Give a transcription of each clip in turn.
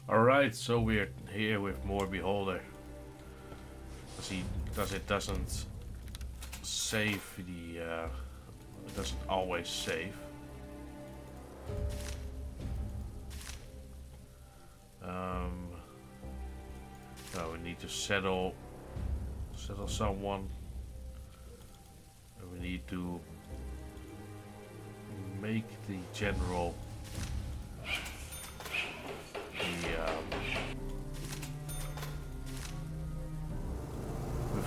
Alright, so we're here with more Beholder. Because it doesn't save the... it doesn't always save. Um, no, we need to settle someone. And we need to make the general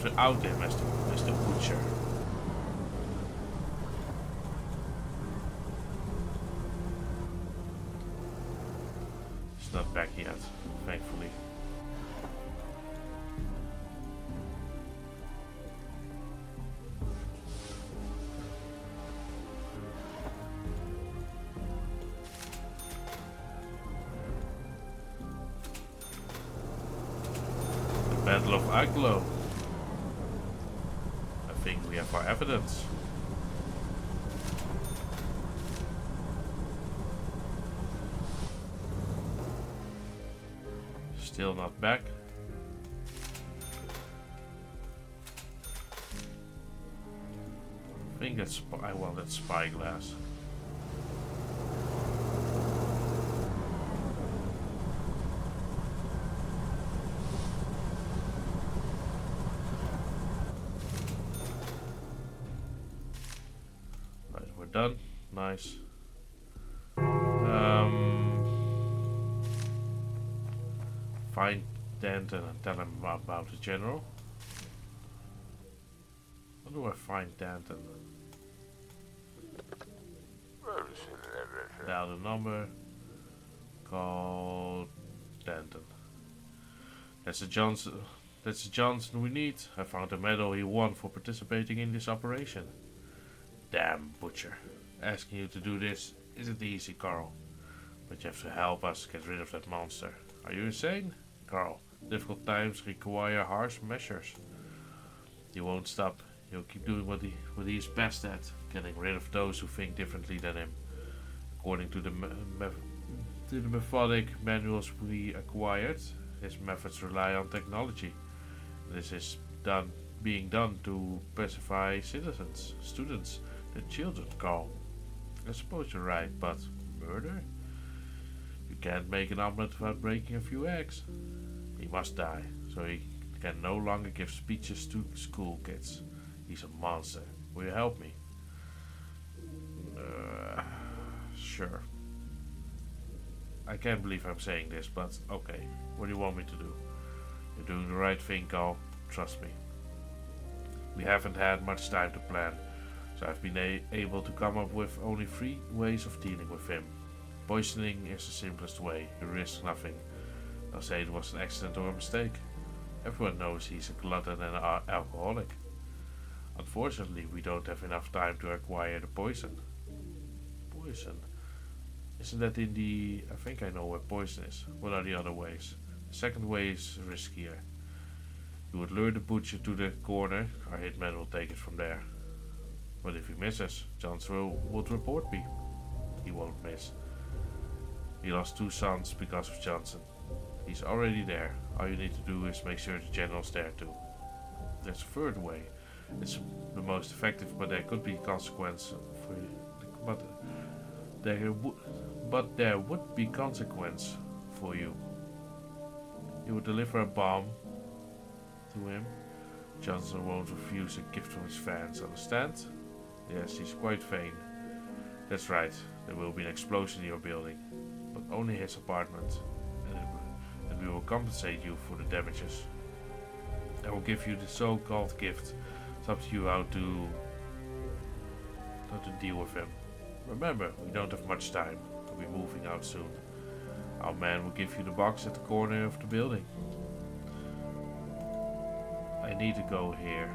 without him as the butcher. He's not back yet, thankfully. The Battle of Aglo. I think we have our evidence. Still not back. I think that's that's spyglass. Right, we're done. Nice. Find Danton and tell him about the general. How do I find Danton? Dial the number. Call Danton. That's the Johnson. That's the Johnson we need. I found the medal he won for participating in this operation. Damn butcher. Asking you to do this isn't easy, Carl. But you have to help us get rid of that monster. Are you insane? Carl, difficult times require harsh measures. He won't stop. He'll keep doing what he's best at, getting rid of those who think differently than him. According to the methodic manuals we acquired, his methods rely on technology. This is being done to pacify citizens, students, and children, Carl. I suppose you're right, but murder? You can't make an omelet without breaking a few eggs. He must die, so he can no longer give speeches to school kids. He's a monster. Will you help me? Sure. I can't believe I'm saying this, but okay. What do you want me to do? You're doing the right thing, Carl. Trust me. We haven't had much time to plan, so I've been able to come up with only 3 ways of dealing with him. Poisoning is the simplest way. You risk nothing. They'll say it was an accident or a mistake. Everyone knows he's a glutton and an alcoholic. Unfortunately, we don't have enough time to acquire the poison. Poison? Isn't that in the... I think I know where poison is. What are the other ways? The second way is riskier. You would lure the butcher to the corner. Our hitman will take it from there. But if he misses, Johnson would report me. He won't miss. He lost 2 sons because of Johnson. He's already there. All you need to do is make sure the general's there too. There's a third way. It's the most effective, but there could be consequence for you. But there would be consequence for you. You would deliver a bomb to him. Johnson won't refuse a gift from his fans, understand? Yes, he's quite vain. That's right, there will be an explosion in your building, but only his apartment, and we will compensate you for the damages. I will give you the so-called gift. It's up to you how to deal with him. Remember, we don't have much time. We'll be moving out soon. Our man will give you the box at the corner of the building. I need to go here.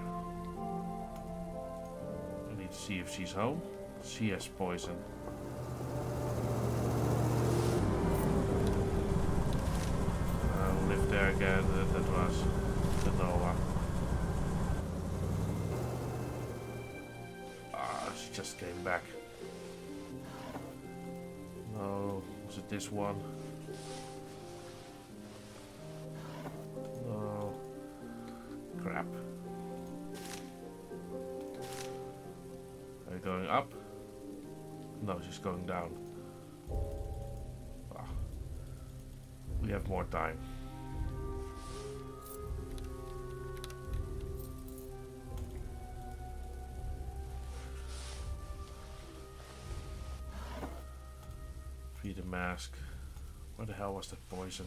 I need to see if she's home. She has poison. Who lived there again? That was the Noah. She just came back. No, was it this one? going up? No, she's going down. Ah, we have more time. Feed the mask. Where the hell was that poison?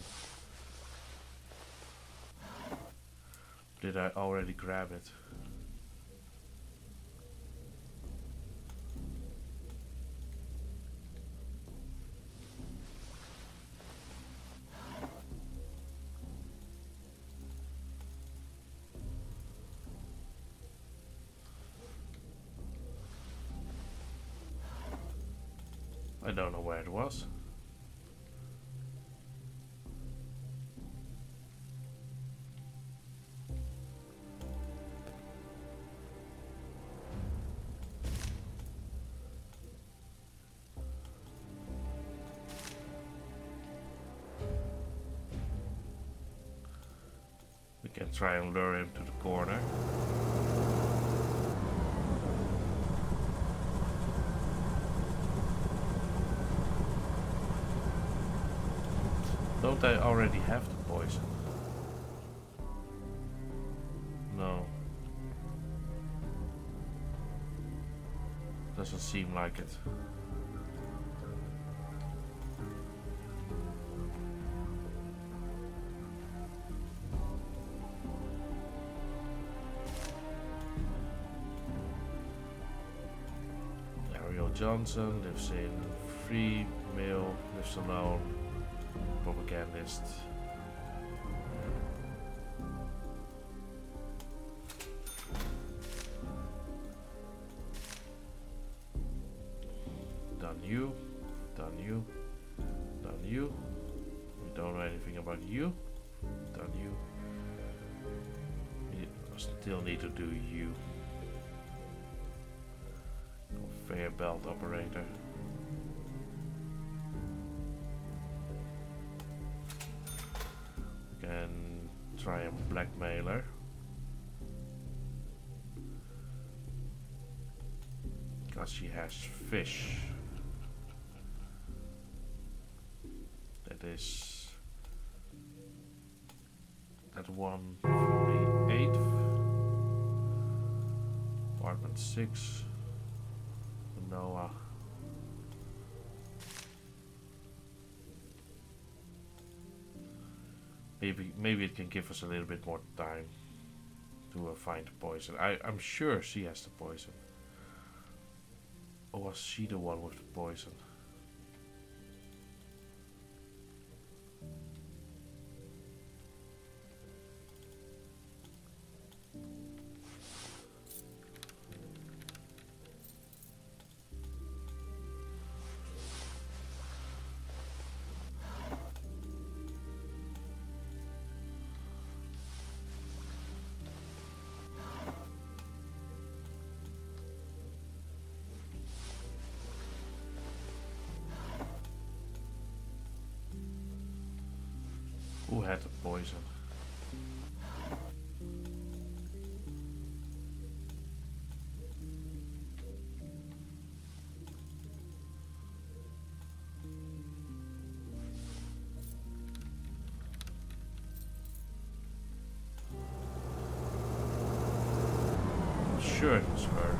Did I already grab it? I don't know where it was. We can try and lure him to the corner. Don't I already have the poison? No. Doesn't seem like it. Ariel Johnson lives in free male, lives alone. Propagandist. Done you. Done you. Done you. We don't know anything about you. Done you. We still need to do you. Conveyor belt operator. And try and blackmailer. Because she has fish. That is that 148th. Apartment 6. Noah. Maybe it can give us a little bit more time to find the poison. I'm sure she has the poison. Or was she the one with the poison? Who had the poison? I'm sure it was her.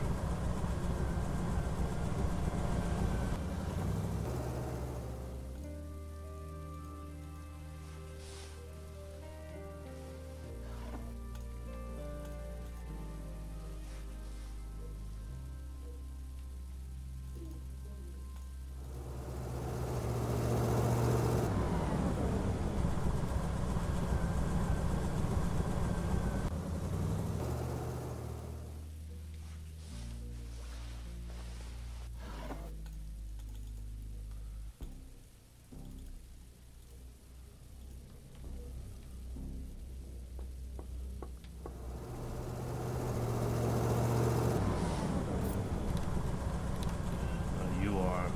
You are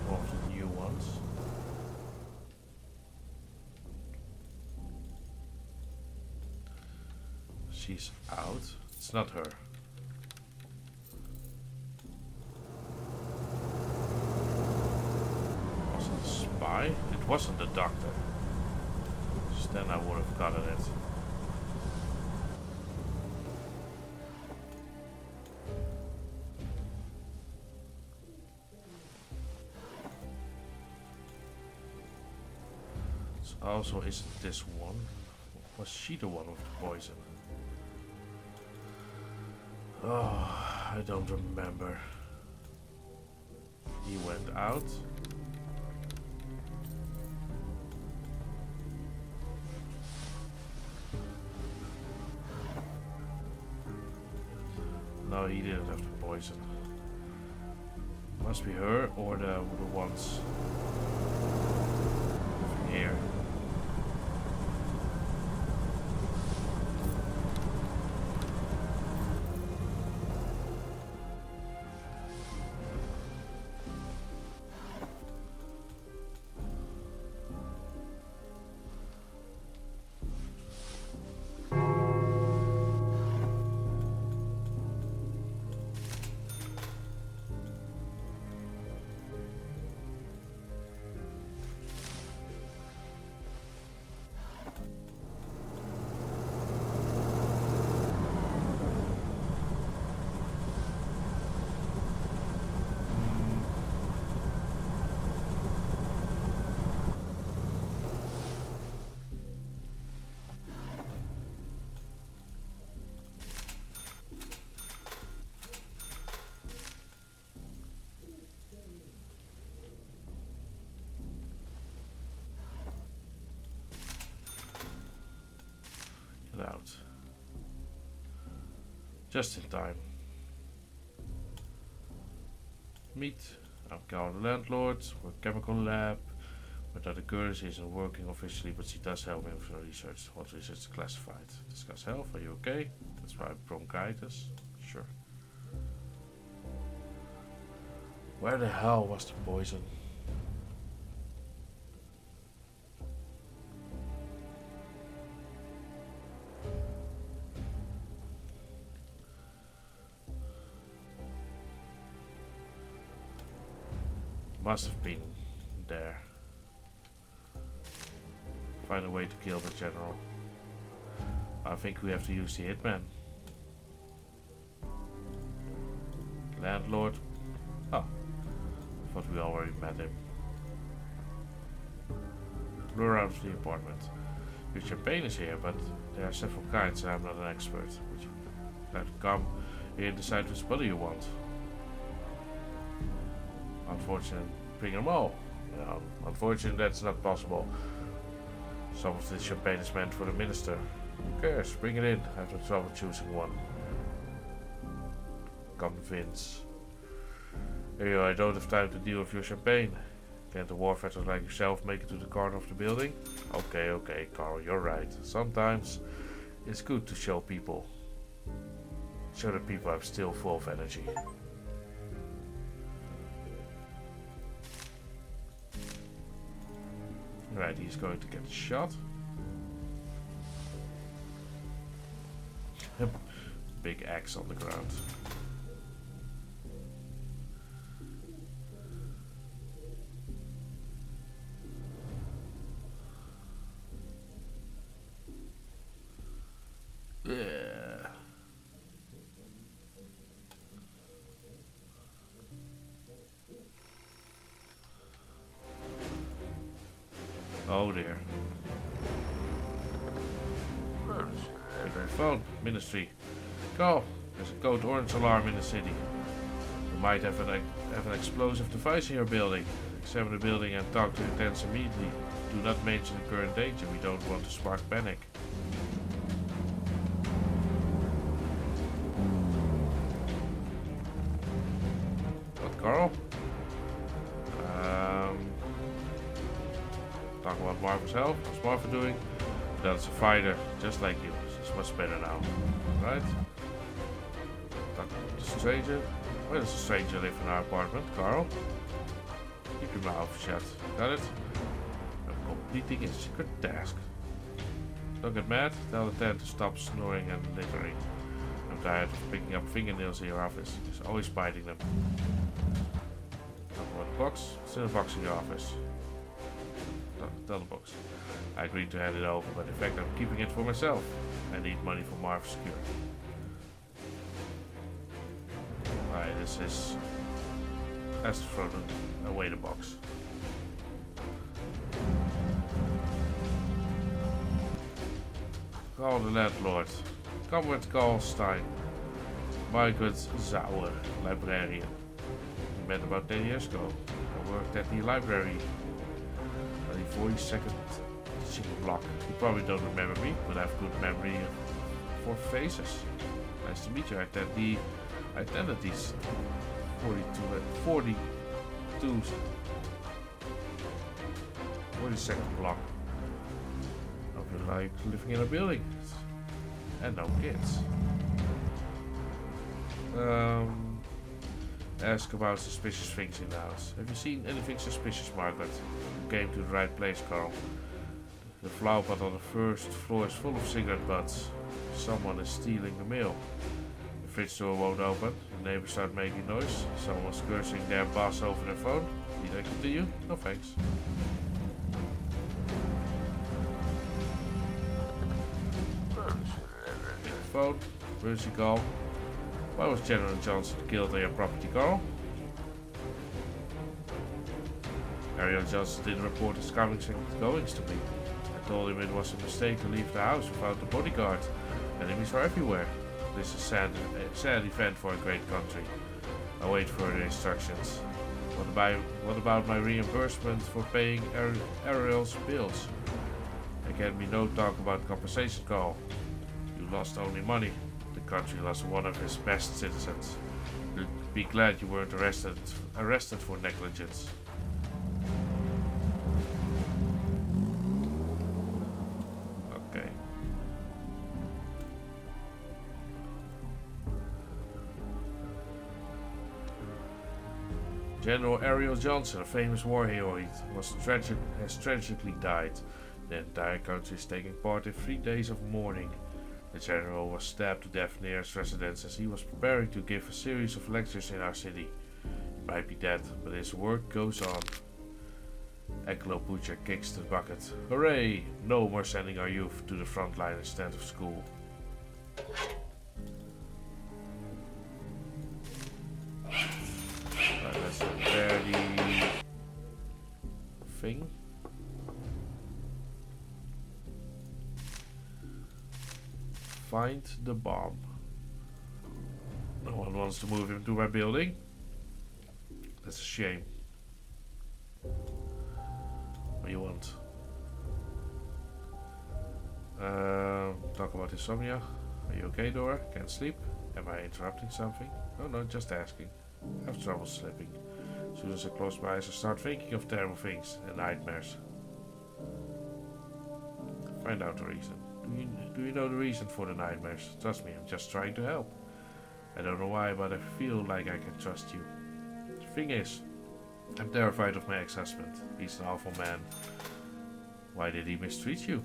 one of the new ones. She's out. It's not her. it wasn't the doctor. Just then I would have gotten it. So also, isn't this one? Was she the one with the poison? Oh, I don't remember. He went out. No, he didn't have the poison. Must be her or the ones here. Out. Just in time. Meet. I'm Carl, the landlord. We're a chemical lab. But the currency isn't working officially, but she does help me with her research. What research is classified? Discuss health. Are you okay? That's why bronchitis. Sure. Where the hell was the poison? Must have been there. Find a way to kill the general. I think we have to use the hitman. Landlord. Oh, I thought we already met him. Lure out of the apartment. Your champagne is here, but there are several kinds and I'm not an expert. Would you like to come here and decide which bottle you want? Unfortunate, bring them all. No, unfortunately that's not possible. Some of this champagne is meant for the minister. Who cares? Bring it in. I have no trouble choosing one. Convince. Here, I don't have time to deal with your champagne. Can't a war veteran like yourself make it to the corner of the building? Okay, Carl, you're right. Sometimes it's good to show the people I'm still full of energy. Right, he's going to get shot. Big axe on the ground. Yeah. Oh dear. Very phone. Ministry. Go. There's a code orange alarm in the city. You might have an explosive device in your building. Examine the building and talk to your tenants immediately. Do not mention the current danger. We don't want to spark panic. What, Carl? Talk about Marvin's health. What's Marvin doing? That's a fighter, just like you. She's much better now. Right? Talk about the stranger. Why does a stranger live in our apartment, Carl? Keep your mouth shut. Got it? I'm completing a secret task. Don't get mad. Tell the tenant to stop snoring and littering. I'm tired of picking up fingernails in your office. He's always biting them. Talk about the box. What's in the box in your office? box. I agreed to hand it over, but in fact I'm keeping it for myself. I need money for Marv's cure. Alright, this is... has to throw away the box. Call the landlord. Comrade Carl Stein. Margaret Zauer, librarian. We met about 10 years ago. I worked at the library on the 42nd block. You probably don't remember me, but I have good memory for faces. Nice to meet you. I attended these 42nd block. Hope you like living in a building. And no kids. Ask about suspicious things in the house. Have you seen anything suspicious, Margaret? You came to the right place, Carl. The flower pot on the first floor is full of cigarette butts. Someone is stealing the mail. The fridge door won't open. The neighbors start making noise. Someone's cursing their boss over their phone. Need I continue? No thanks. Phone. Emergency call. Why was General Johnson killed on your property, Carl? Ariel Johnson didn't report his comings and goings to me. I told him it was a mistake to leave the house without the bodyguard. Enemies are everywhere. This is a sad event for a great country. I'll wait for the instructions. What about my reimbursement for paying Ariel's bills? There can be no talk about compensation, Carl. You lost only money. The country lost one of its best citizens. You'll be glad you weren't arrested for negligence. Okay. General Ariel Johnson, a famous war hero, has tragically died. The entire country is taking part in 3 days of mourning. The general was stabbed to death near his residence as he was preparing to give a series of lectures in our city. He might be dead, but his work goes on. Eklo Butcher kicks the bucket. Hooray! No more sending our youth to the front line instead of school. Let's prepare the thing. Find the bomb. No one wants to move him to my building. That's a shame. What do you want? Talk about insomnia. Are you okay, Dora? Can't sleep? Am I interrupting something? Oh no, just asking. I have trouble sleeping. As soon as I close my eyes, I start thinking of terrible things and nightmares. Find out the reason. Do you know the reason for the nightmares? Trust me, I'm just trying to help. I don't know why, but I feel like I can trust you. The thing is, I'm terrified of my ex-husband. He's an awful man. Why did he mistreat you?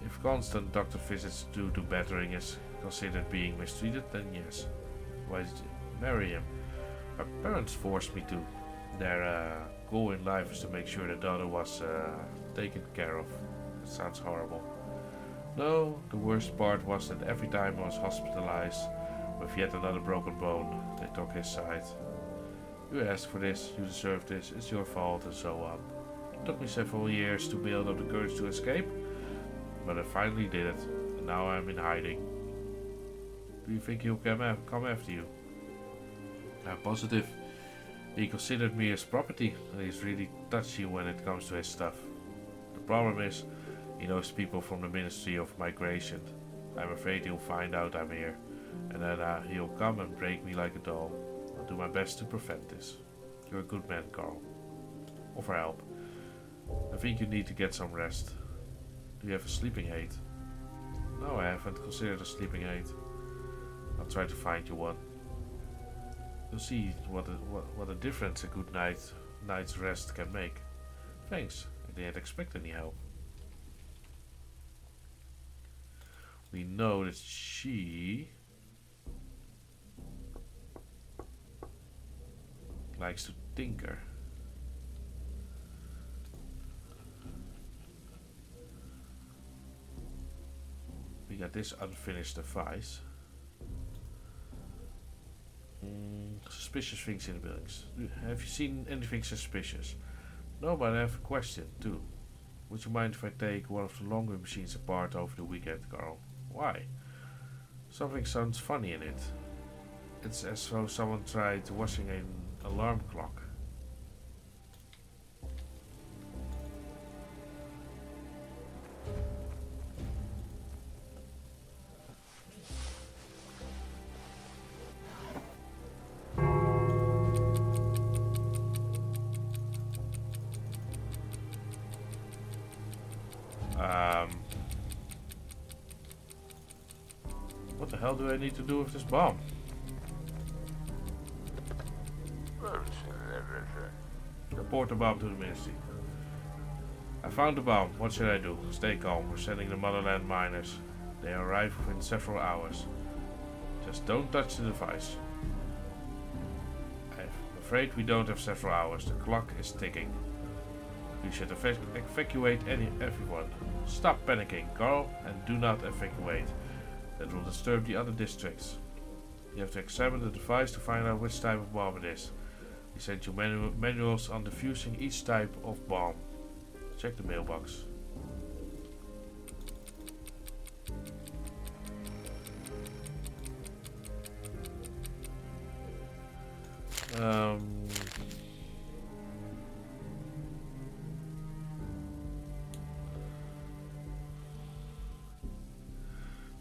If constant doctor visits due to battering is considered being mistreated, then yes. Why did you marry him? My parents forced me to. Their goal in life is to make sure their daughter was taken care of. It sounds horrible. No, the worst part was that every time I was hospitalized with yet another broken bone, they took his side. You asked for this, you deserve this, it's your fault, and so on. It took me several years to build up the courage to escape, but I finally did it, and now I'm in hiding. Do you think he'll come after you? I'm positive. He considered me his property, and he's really touchy when it comes to his stuff. The problem is, he knows people from the Ministry of Migration. I'm afraid he'll find out I'm here, and then he'll come and break me like a doll. I'll do my best to prevent this. You're a good man, Carl. Offer help. I think you need to get some rest. Do you have a sleeping aid? No, I haven't considered a sleeping aid. I'll try to find you one. You'll see what a difference a good night's rest can make. Thanks, I didn't expect any help. We know that she likes to tinker. We got this unfinished device. Suspicious things in the buildings. Have you seen anything suspicious? No, but I have a question too. Would you mind if I take one of the laundry machines apart over the weekend, Carl? Why? Something sounds funny in it. It's as though someone tried washing an alarm clock. What the hell do I need to do with this bomb? Report the bomb to the ministry. I found the bomb. What should I do? Stay calm. We're sending the motherland miners. They arrive within several hours. Just don't touch the device. I'm afraid we don't have several hours. The clock is ticking. We should evacuate everyone. Stop panicking, Carl, and do not evacuate. That will disturb the other districts. You have to examine the device to find out which type of bomb it is. We sent you manuals on defusing each type of bomb. Check the mailbox.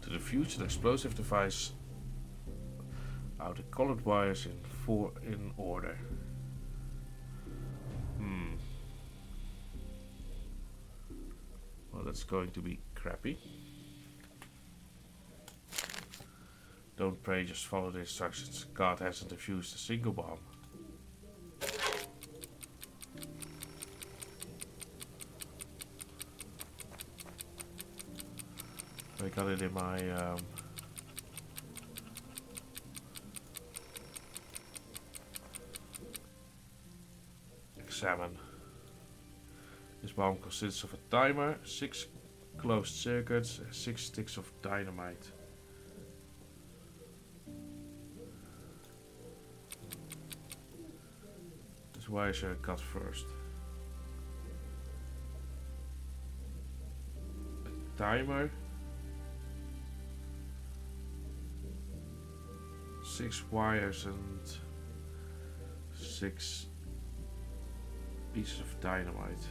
To defuse an explosive device out the colored wires in order. Well, that's going to be crappy. Don't pray, just follow the instructions. God hasn't defused a single bomb. I got it in my examine. This bomb consists of a timer, 6 closed circuits, and 6 sticks of dynamite. This wire should I cut first. A timer. 6 wires and 6 pieces of dynamite.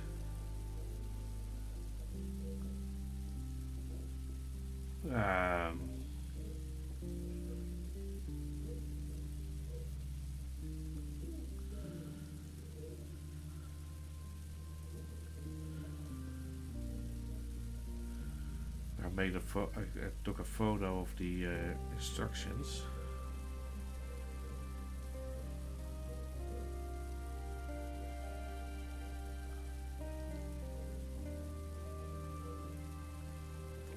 I took a photo of the instructions.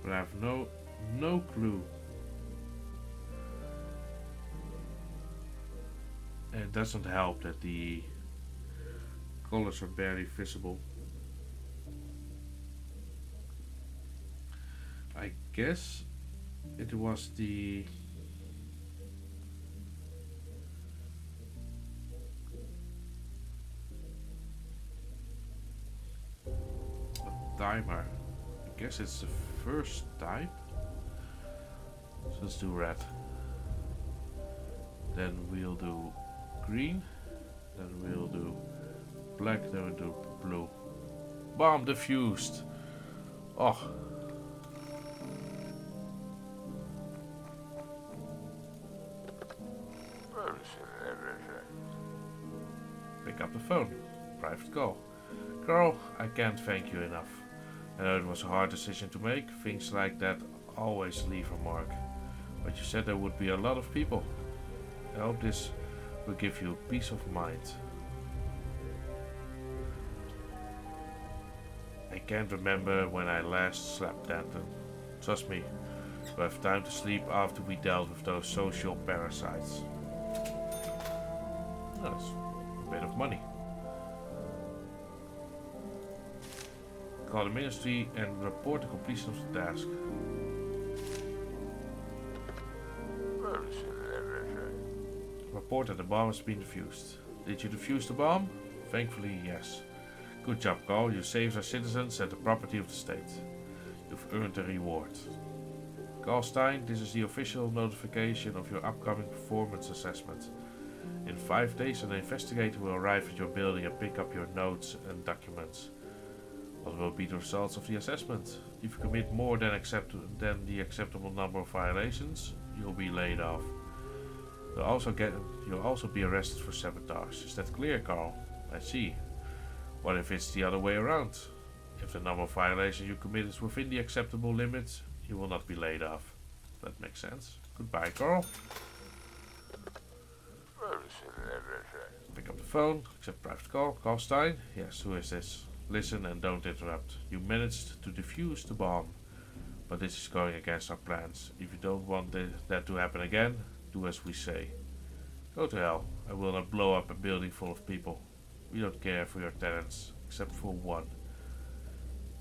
But I have no clue. And it doesn't help that the colors are barely visible. I guess it was the timer. I guess it's the first type. So let's do red. Then we'll do green. Then we'll do black. Then we'll do blue. Bomb defused. Oh. Pick up the phone. Private call. Carl, I can't thank you enough. I know it was a hard decision to make. Things like that always leave a mark. But you said there would be a lot of people. I hope this will give you peace of mind. I can't remember when I last slept, Danton. Trust me, we'll have time to sleep after we dealt with those social parasites. That's a bit of money. Call the ministry and report the completion of the task. report that the bomb has been defused. Did you defuse the bomb? Thankfully, yes. Good job, Carl. You saved our citizens and the property of the state. You've earned a reward. Carl Stein, this is the official notification of your upcoming performance assessment. In 5 days, an investigator will arrive at your building and pick up your notes and documents. What will be the results of the assessment? If you commit more than the acceptable number of violations, you'll be laid off. You'll also be arrested for sabotage. Is that clear, Carl? I see. What if it's the other way around? If the number of violations you commit is within the acceptable limits, you will not be laid off. That makes sense. Goodbye, Carl. Pick up the phone, accept private call. Carl Stein? Yes, who is this? Listen and don't interrupt. You managed to defuse the bomb, but this is going against our plans. If you don't want that to happen again, do as we say. Go to hell. I will not blow up a building full of people. We don't care for your tenants, except for one.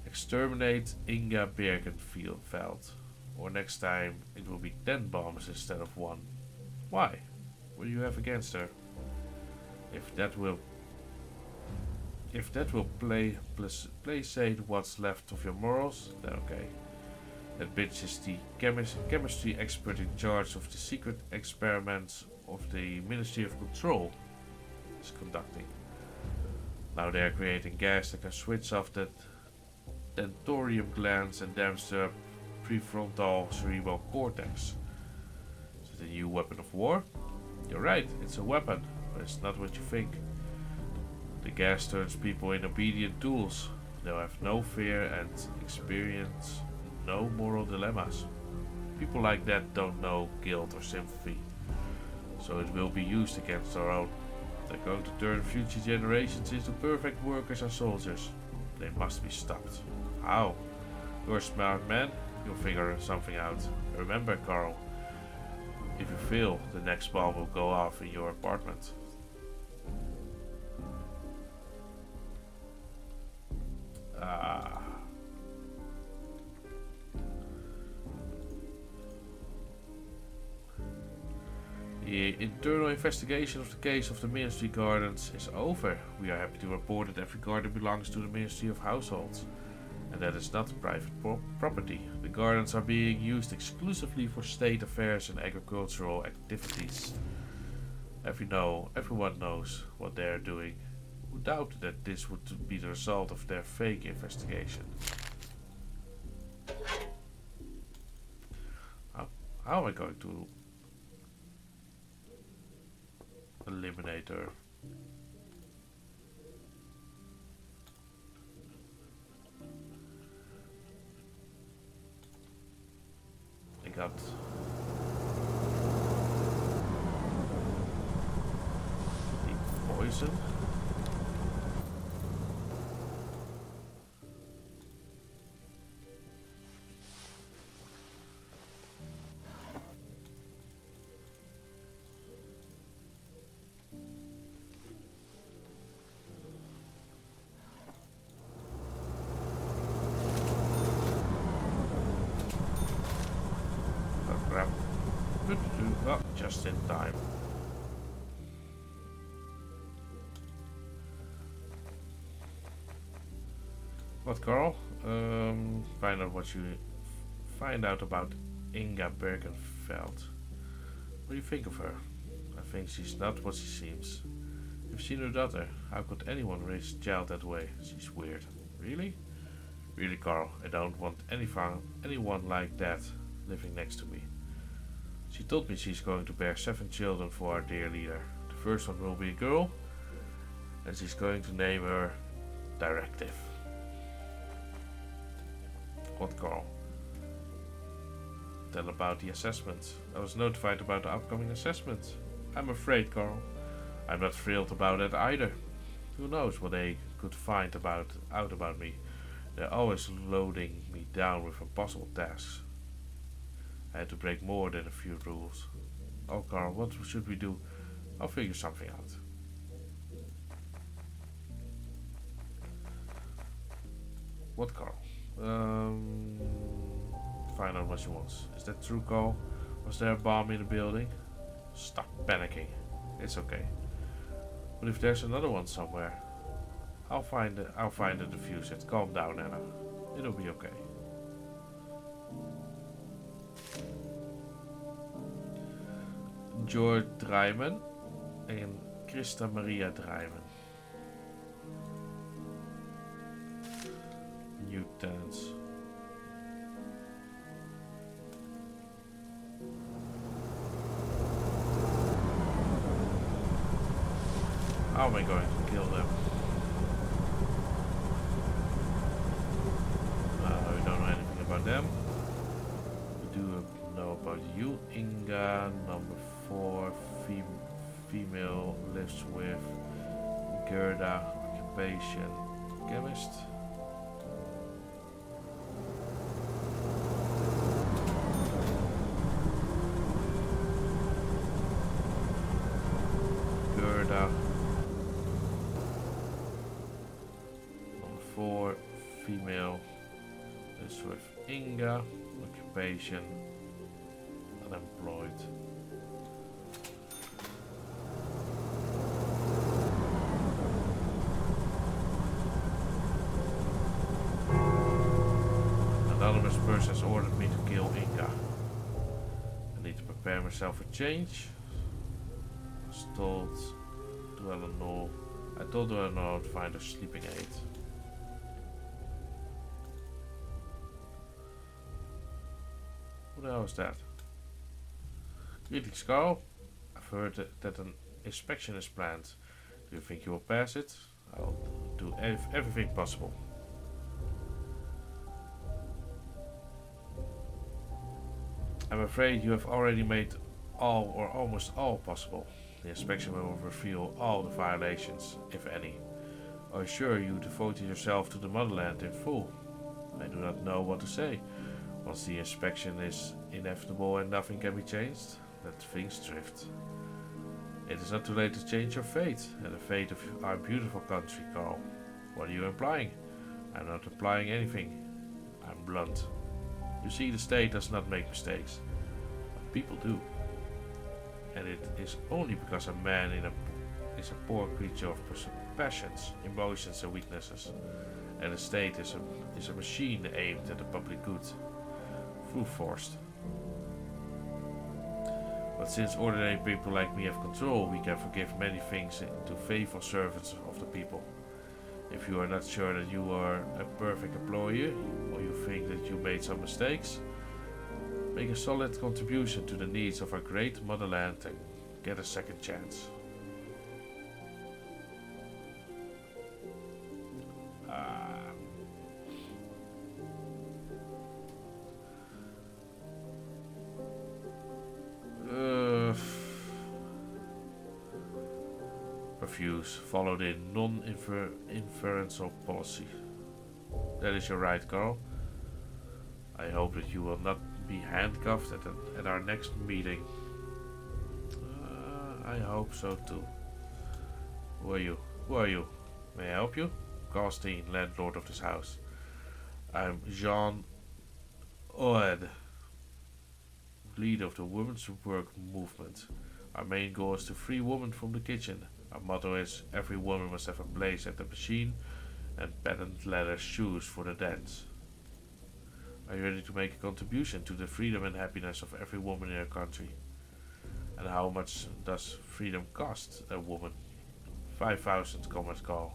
Exterminate Inga Bergenfeld, or next time it will be 10 bombs instead of 1. Why? What do you have against her? If that will placate what's left of your morals, then okay. That bitch is the chemistry expert in charge of the secret experiments of the Ministry of Control is conducting. Now they are creating gas that can switch off that dentorium glands and damage the prefrontal cerebral cortex. Is it a new weapon of war? You're right, it's a weapon, but it's not what you think. The gas turns people into obedient tools. They'll have no fear and experience no moral dilemmas. People like that don't know guilt or sympathy, so it will be used against our own. They're going to turn future generations into perfect workers and soldiers. They must be stopped. How? You're a smart man. You'll figure something out. Remember, Carl, if you fail, the next bomb will go off in your apartment. The internal investigation of the case of the Ministry Gardens is over. We are happy to report that every garden belongs to the Ministry of Households, and that is not private property. The gardens are being used exclusively for state affairs and agricultural activities. Everyone knows what they are doing. Who doubted that this would be the result of their fake investigation? How am I going to eliminate her? I got the poison. Oh, just in time. What, Carl? Find out about Inga Bergenfeld. What do you think of her? I think she's not what she seems. You've seen her daughter. How could anyone raise a child that way? She's weird. Really? Really, Carl. I don't want anyone like that living next to me. She told me she's going to bear 7 children for our dear leader. The first one will be a girl, and she's going to name her Directive. What, Carl? Tell about the assessment. I was notified about the upcoming assessment. I'm afraid, Carl. I'm not thrilled about it either. Who knows what they could find out about me. They're always loading me down with impossible tasks. I had to break more than a few rules. Oh, Carl, what should we do? I'll figure something out. What, Carl? Find out what she wants. Is that true, Carl? Was there a bomb in the building? Stop panicking. It's okay. But if there's another one somewhere, I'll find it. I'll find it. Defuse it. Calm down, Anna. It'll be okay. George Dryman en Christa Maria Dryman. New tenants. How am I going to kill them? We don't know anything about them. We do know about you, Inga. Number 4, female, lives with Gerda, occupation, chemist. Gerda. Number 4, female, lives with Inga, occupation, unemployed. Anonymous person has ordered me to kill Inga. I need to prepare myself for change. I was told to Eleanor. I told Eleanor to find a sleeping aid. What the hell is that? Greetings, Carl. I've heard that an inspection is planned. Do you think you will pass it? I'll do everything possible. I'm afraid you have already made all or almost all possible. The inspection will reveal all the violations, if any. I assure you devoted yourself to the motherland in full. I do not know what to say. Once the inspection is inevitable and nothing can be changed, let things drift. It is not too late to change your fate and the fate of our beautiful country, Carl. What are you implying? I'm not implying anything. I'm blunt. You see, the state does not make mistakes, but people do. And it is only because a man is a poor creature of passions, emotions and weaknesses, and the state is a machine aimed at the public good, through force. But since ordinary people like me have control, we can forgive many things to faithful servants of the people. If you are not sure that you are a perfect employee, or you think that you made some mistakes, make a solid contribution to the needs of our great motherland and get a second chance. Refuse, follow the non-inferential policy. That is your right, Carl. I hope that you will not be handcuffed at our next meeting. I hope so too. Who are you? Who are you? May I help you? Garstein, landlord of this house. I'm Jean Oed, leader of the Women's Work Movement. Our main goal is to free women from the kitchen. Our motto is every woman must have a place at the machine and patent leather shoes for the dance. Are you ready to make a contribution to the freedom and happiness of every woman in our country? And how much does freedom cost a woman? 5,000, Comrade Carl.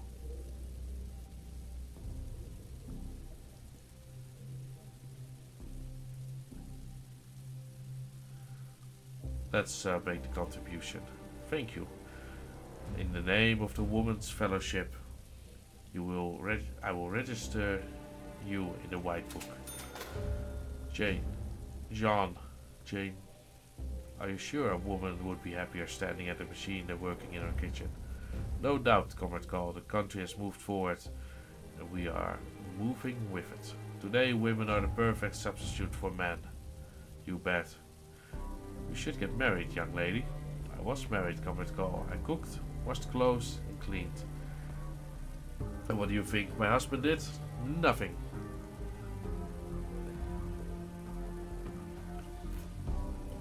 Let's make the contribution. Thank you. In the name of the Women's Fellowship, I will register you in the White Book. Jane, are you sure a woman would be happier standing at a machine than working in her kitchen? No doubt, Comrade Carl, the country has moved forward and we are moving with it. Today, women are the perfect substitute for men. You bet. You should get married, young lady. I was married, Comrade Carl. I cooked, washed clothes, and cleaned. And what do you think my husband did? Nothing.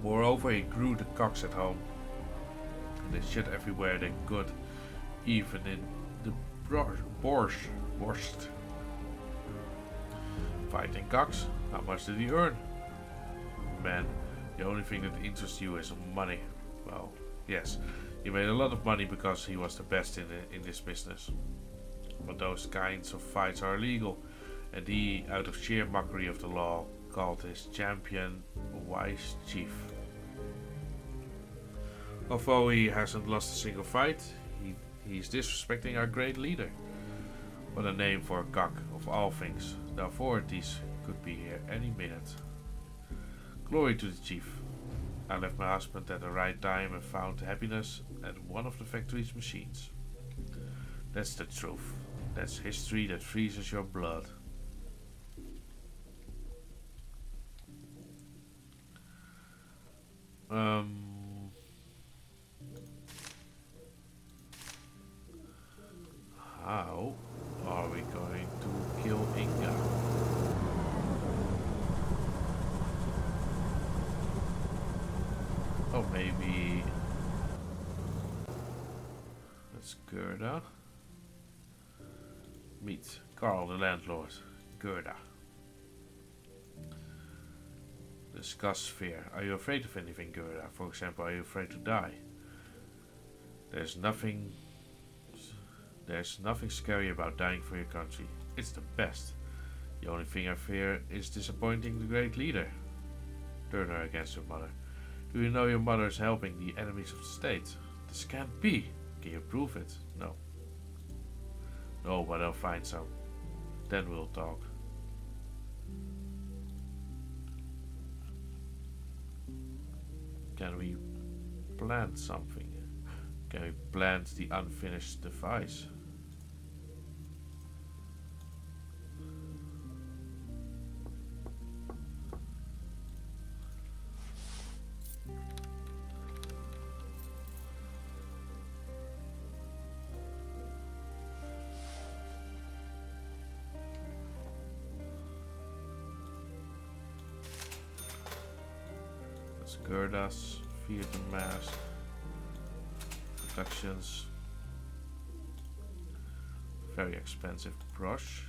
Moreover, he grew the cocks at home. They shit everywhere they could, even in the borscht. Fighting cocks? How much did he earn? Man, the only thing that interests you is money. Well, yes, he made a lot of money because he was the best in this business. But those kinds of fights are illegal, and he, out of sheer mockery of the law, called his champion Wise Chief. Although he hasn't lost a single fight, he's disrespecting our great leader. What a name for a cock, of all things. The authorities could be here any minute. Glory to the chief. I left my husband at the right time and found happiness at one of the factory's machines. That's the truth. That's history that freezes your blood. How are we going to kill Inga? Oh, maybe that's Gerda. Meet Carl, the landlord. Gerda. Discuss fear. Are you afraid of anything, Gerda? For example, are you afraid to die? There's nothing scary about dying for your country. It's the best. The only thing I fear is disappointing the great leader. Turn her against your mother. Do you know your mother is helping the enemies of the state? This can't be. Can you prove it? No. No, but I'll find some. Then we'll talk. Can we plant something? Can we plant the unfinished device? Gerda's theater mask, productions, very expensive brush.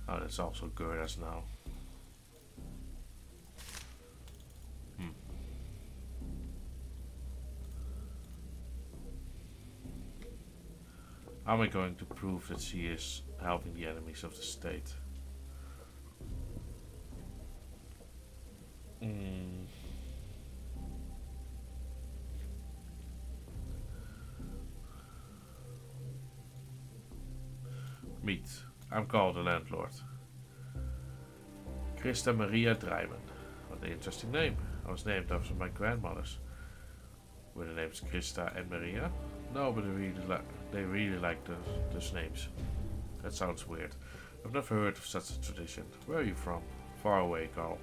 Oh, that's also Gerda's now. How am I going to prove that she is helping the enemies of the state? Meet. I'm called the landlord. Christa Maria Dreiman. What an interesting name. I was named after my grandmothers. Were the names Christa and Maria? No, but they really like those names. That sounds weird. I've never heard of such a tradition. Where are you from? Far away, Carl.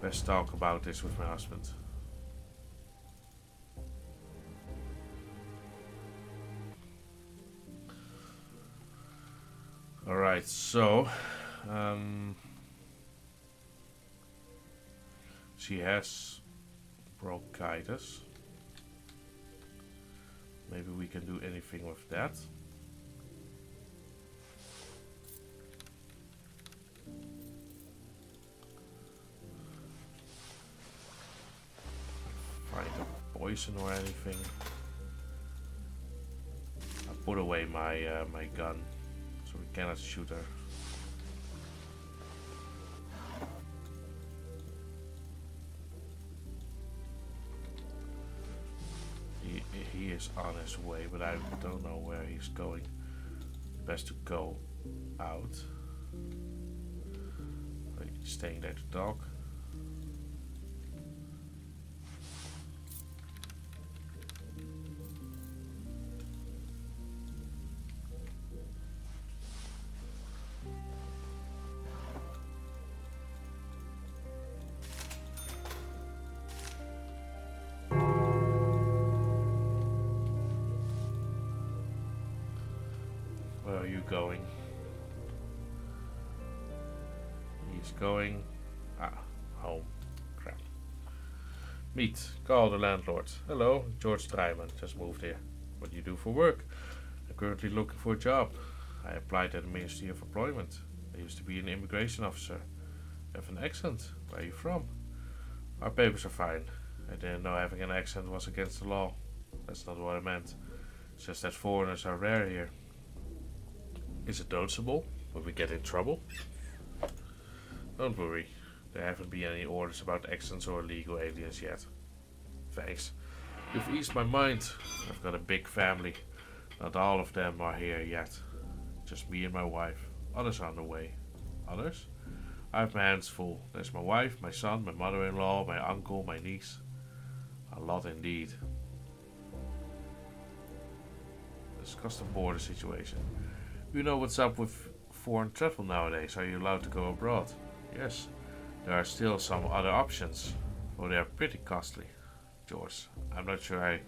Best talk about this with my husband. Alright, so she has bronchitis. Maybe we can do anything with that. Find a poison or anything. I put away my my gun, so we cannot shoot her. He is on his way, but I don't know where he's going. Best to go out. Staying there to talk. going? He's going... home. Crap. Meet. Call the landlord. Hello, George Dryman. Just moved here. What do you do for work? I'm currently looking for a job. I applied at the Ministry of Employment. I used to be an immigration officer. You have an accent. Where are you from? Our papers are fine. I didn't know having an accent was against the law. That's not what I meant. It's just that foreigners are rare here. Is it noticeable? Will we get in trouble? Don't worry. There haven't been any orders about accents or illegal aliens yet. Thanks. You've eased my mind. I've got a big family. Not all of them are here yet. Just me and my wife. Others are on the way. Others? I have my hands full. There's my wife, my son, my mother-in-law, my uncle, my niece. A lot indeed. Discuss the border situation. You know what's up with foreign travel nowadays. Are you allowed to go abroad? Yes. There are still some other options, though they are pretty costly. George, I'm not sure I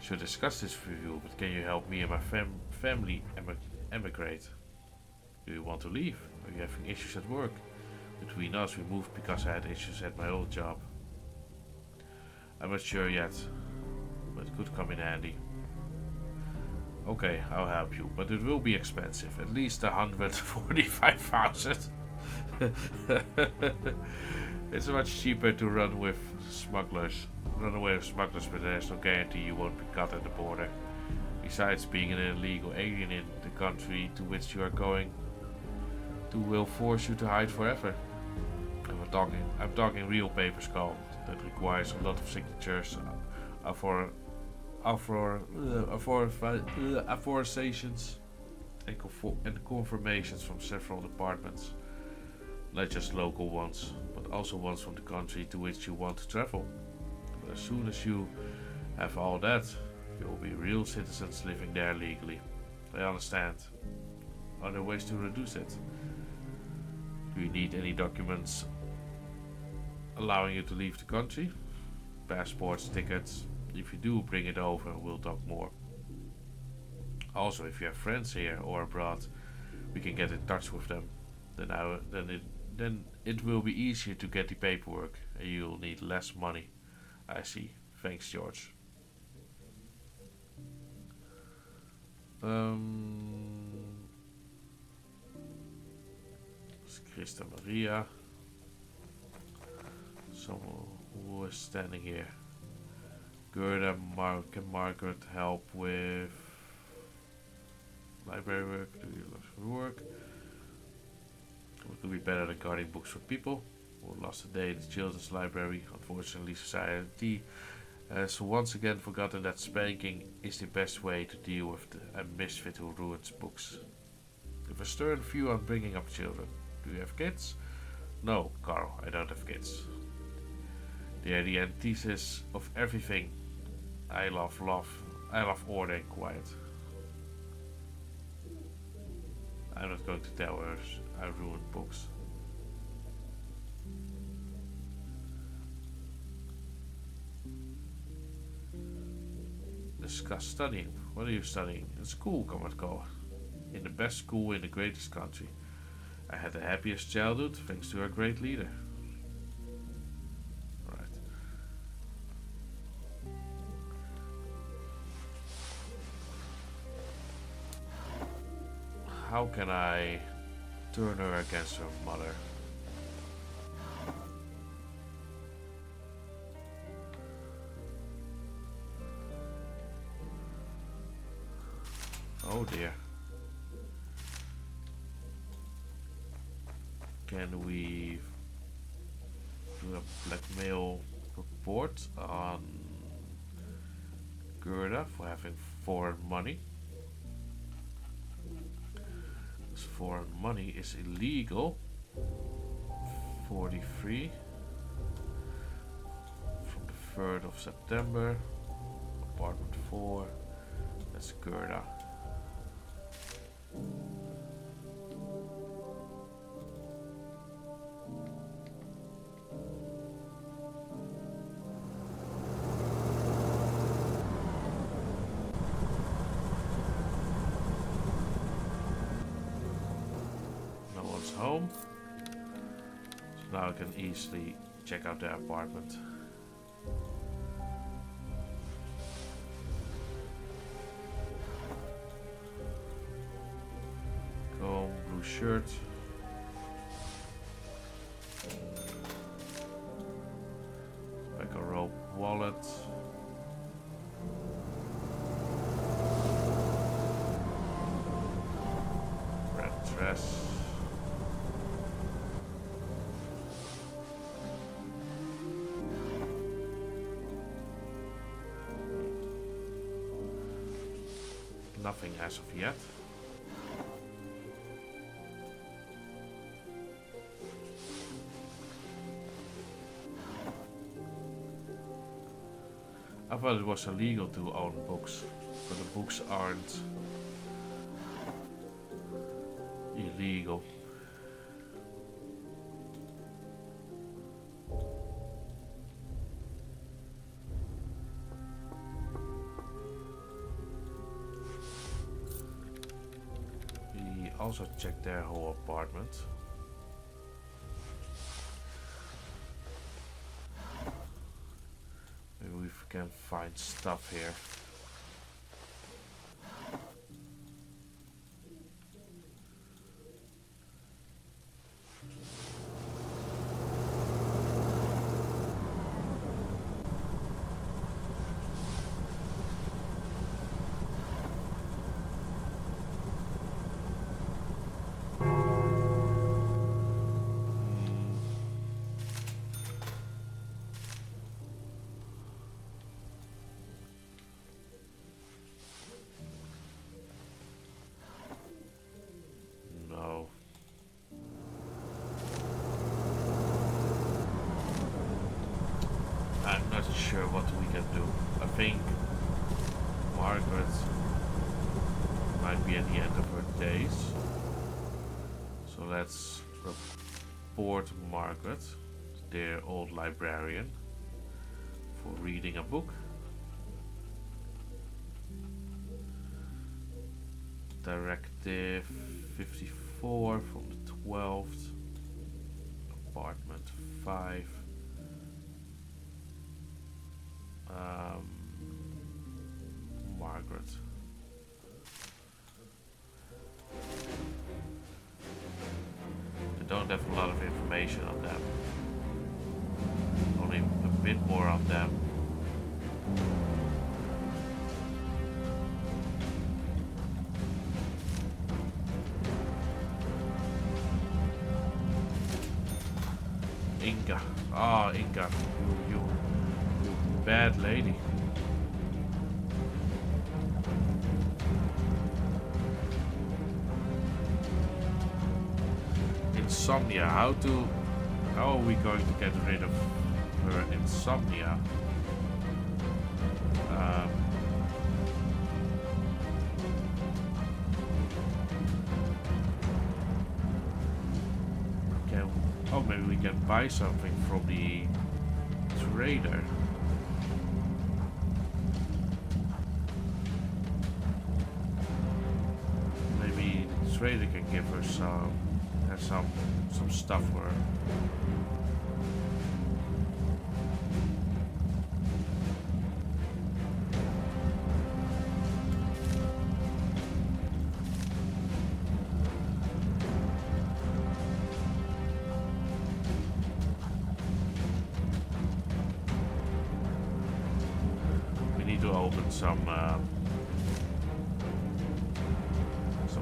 should discuss this with you, but can you help me and my family emigrate? Do you want to leave? Are you having issues at work? Between us, we moved because I had issues at my old job. I'm not sure yet, but it could come in handy. Okay, I'll help you, but it will be expensive. At least 145,000. It's much cheaper to run with smugglers. Run away with smugglers, but there's no guarantee you won't be caught at the border. Besides, being an illegal alien in the country to which you are going to will force you to hide forever. I'm talking real papers, Carl. That requires a lot of signatures, authorizations, and confirmations from several departments. Not just local ones, but also ones from the country to which you want to travel. But as soon as you have all that, you will be real citizens living there legally. I understand. Are there ways to reduce it? Do you need any documents allowing you to leave the country? Passports, tickets. If you do, bring it over and we'll talk more. Also, if you have friends here or abroad, we can get in touch with them. Then it will be easier to get the paperwork and you'll need less money. I see. Thanks, George. Christa Maria. Someone who is standing here. Gerda, can Margaret help with library work? Do you love your work? What could be better than guarding books for people? Who lost a day in the children's library? Unfortunately, society has once again forgotten that spanking is the best way to deal with a misfit who ruins books. With a stern view on bringing up children. Do you have kids? No, Carl, I don't have kids. They are the antithesis of everything. I love order and quiet. I'm not going to tell her I ruined books. Discuss studying. What are you studying? In school, Kamatko. In the best school in the greatest country. I had the happiest childhood thanks to our great leader. Right. How can I turn her against her mother? Oh dear. Can we do a blackmail report on Gerda for having foreign money? This foreign money is illegal. 43 from the 3rd of September. Apartment 4. That's Gerda. home. So now I can easily check out their apartment. Comb, blue shirt. Tobacco rope, wallet. Red dress. Nothing as of yet. I thought it was illegal to own books, but the books aren't illegal. We also checked their whole apartment. Maybe we can find stuff here. No. I'm not sure what we can do. I think Margaret might be at the end of her days. So let's report Margaret, their old librarian, for reading a book. Directive 54 from the 12th. Apartment 5. Margaret. I don't have a lot of information on them. Only a bit more on them. Inga. Ah, Inga. You bad lady. Insomnia. How are we going to get rid of her insomnia? Oh, maybe we can buy something from the trader. Maybe the trader can give her some stuff for her. We need to open some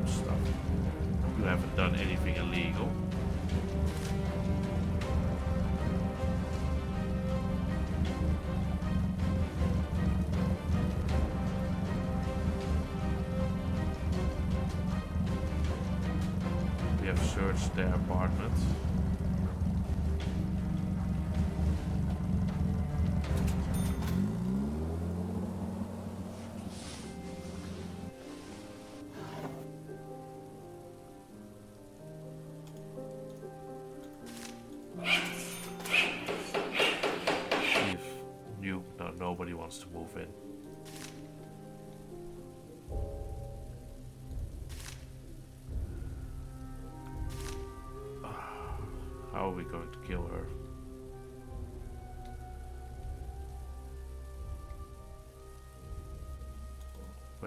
stuff. You haven't done anything illegal. We have searched their apartment. Nobody wants to move in.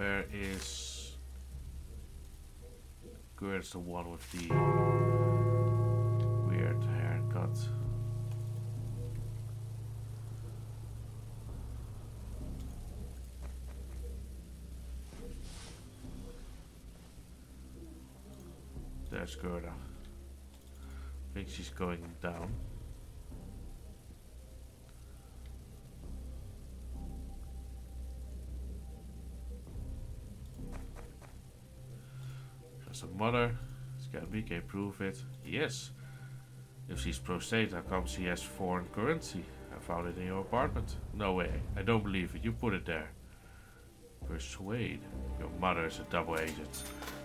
Where is... Where's the one with the weird haircut? There's Gerda. I think she's going down. There's a mother. We can prove it. Yes. If she's pro-state, how come she has foreign currency? I found it in your apartment. No way. I don't believe it. You put it there. Persuade. Your mother is a double agent.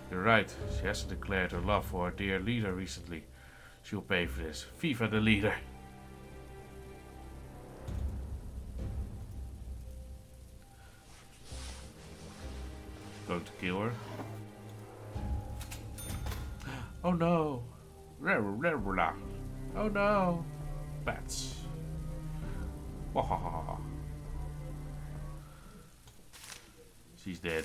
You're right. She hasn't declared her love for our dear leader recently. She'll pay for this. Viva the leader. Going to kill her. Oh no. Oh no. Bats. Wahaha. She's dead.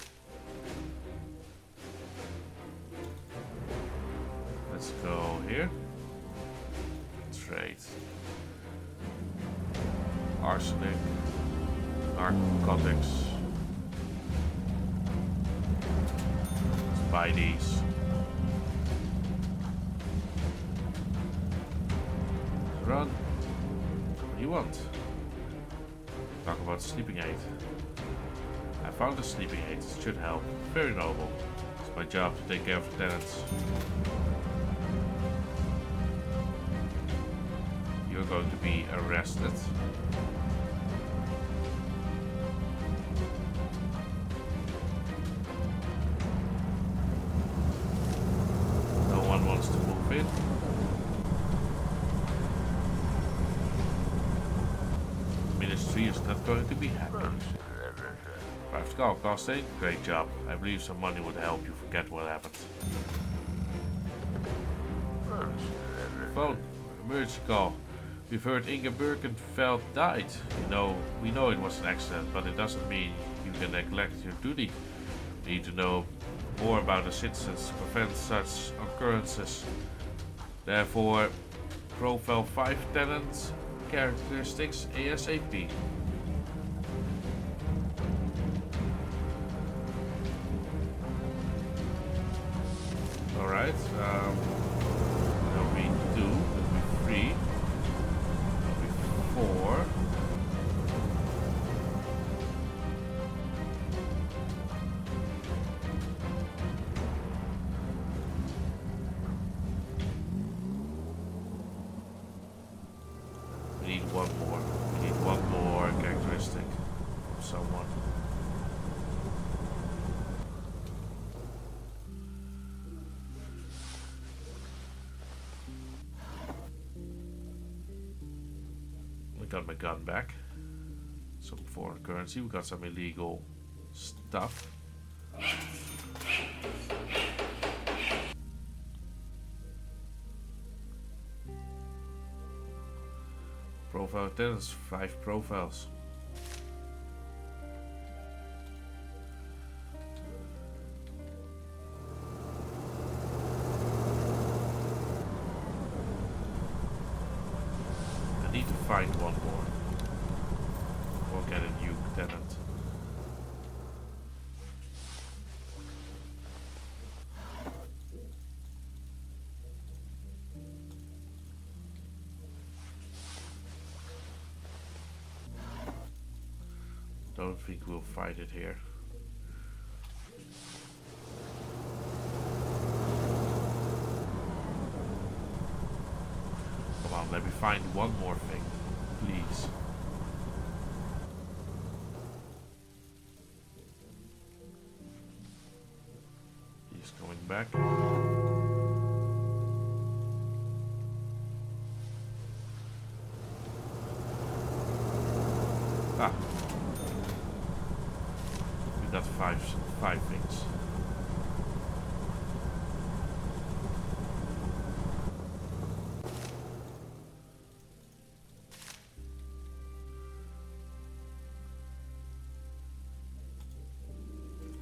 Let's go here. Trade. Arsenic. Narcotics. Let's buy these. Run. What do you want? Talk about sleeping aid. I found a sleeping aid. It should help. Very noble. It's my job to take care of the tenants. You're going to be arrested. No one wants to move in. Ministry is not going to be happy. Private call, Costain. Great job. I believe some money would help you forget what happened. Phone. Emergency call. We've heard Inge Birkenfeld died. We know it was an accident, but it doesn't mean you can neglect your duty. We need to know more about the citizens to prevent such occurrences. Therefore, profile 5 tenant characteristics ASAP. Alright, that'll be 2, that'll be 3, that'll be 4. We need one more. We need one more characteristic from someone. Got my gun back. Some foreign currency. We got some illegal stuff. Profile tenants, 5 profiles. I need to find one more. Or get a new tenant. Don't think we'll find it here. Come on, let me find one more thing, please. He's coming back. Ah. We got five things.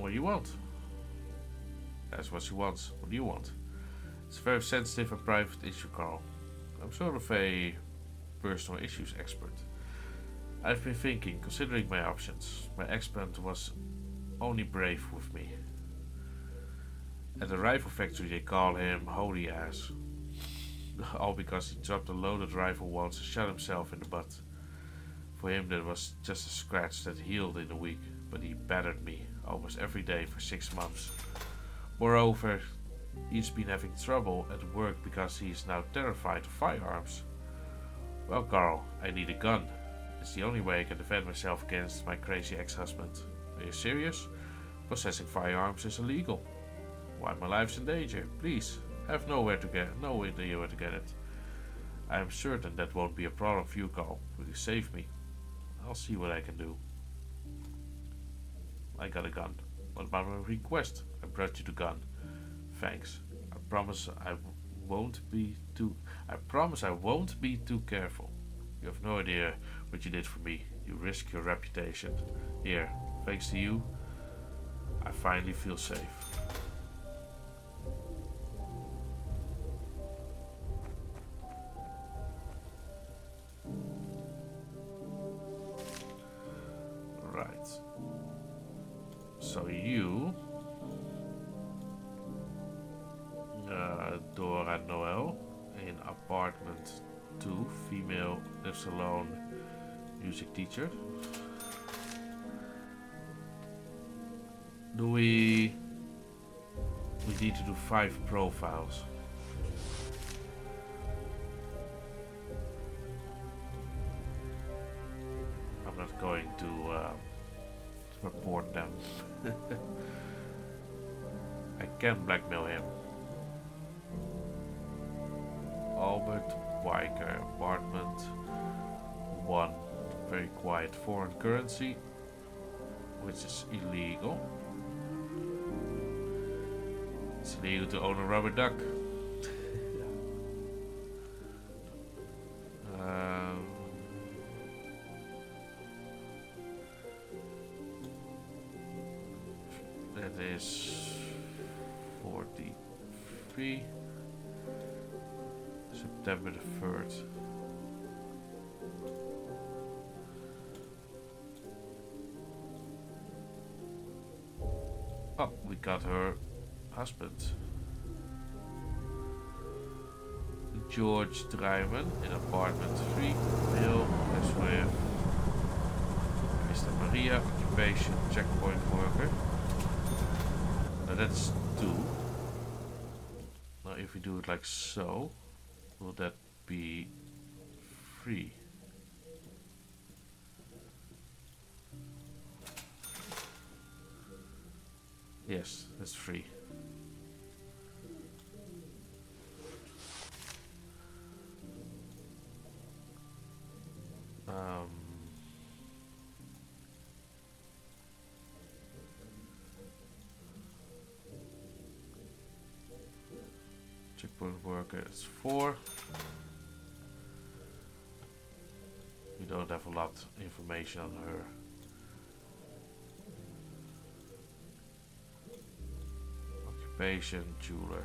what you want. That's what she wants. What do you want? It's a very sensitive and private issue, Carl. I'm sort of a personal issues expert. I've been thinking, considering my options. My ex-friend was only brave with me. At the rifle factory they call him Holy Ass. All because he dropped a loaded rifle once and shot himself in the butt. For him that was just a scratch that healed in a week, but he battered me almost every day for 6 months. Moreover, he's been having trouble at work because he is now terrified of firearms. Well, Carl, I need a gun. It's the only way I can defend myself against my crazy ex-husband. Are you serious? Possessing firearms is illegal. Why my life's in danger? Please, I have no idea where to get it. I am certain that won't be a problem for you, Carl. Will you save me? I'll see what I can do. I got a gun. What about my request? I brought you the gun. Thanks. I promise I won't be too careful. You have no idea what you did for me. You risk your reputation. Here, thanks to you, I finally feel safe. Right. So you, Dora Noel, in apartment 2, female, lives alone, music teacher. We need to do 5 profiles. I'm not going to report them. I can blackmail him. Albert Weicker, apartment 1, very quiet, foreign currency, which is illegal. It's illegal to own a rubber duck. That is 43. September the 3rd. Oh, we got her husband. George Dryman in apartment 3, male, as with Mr. Maria, occupation, checkpoint worker. Now that's 2. Now if we do it like so, will that be 3? Yes, that's 3. Checkpoint worker is 4. We don't have a lot of information on her. Occupation, jeweler.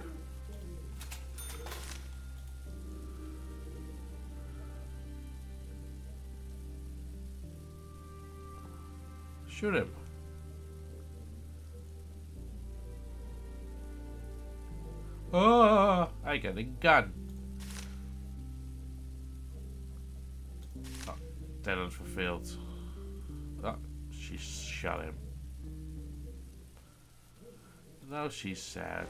Shoot him. Oh, I got a gun. Oh, talent fulfilled. Oh, she shot him. Now she's sad.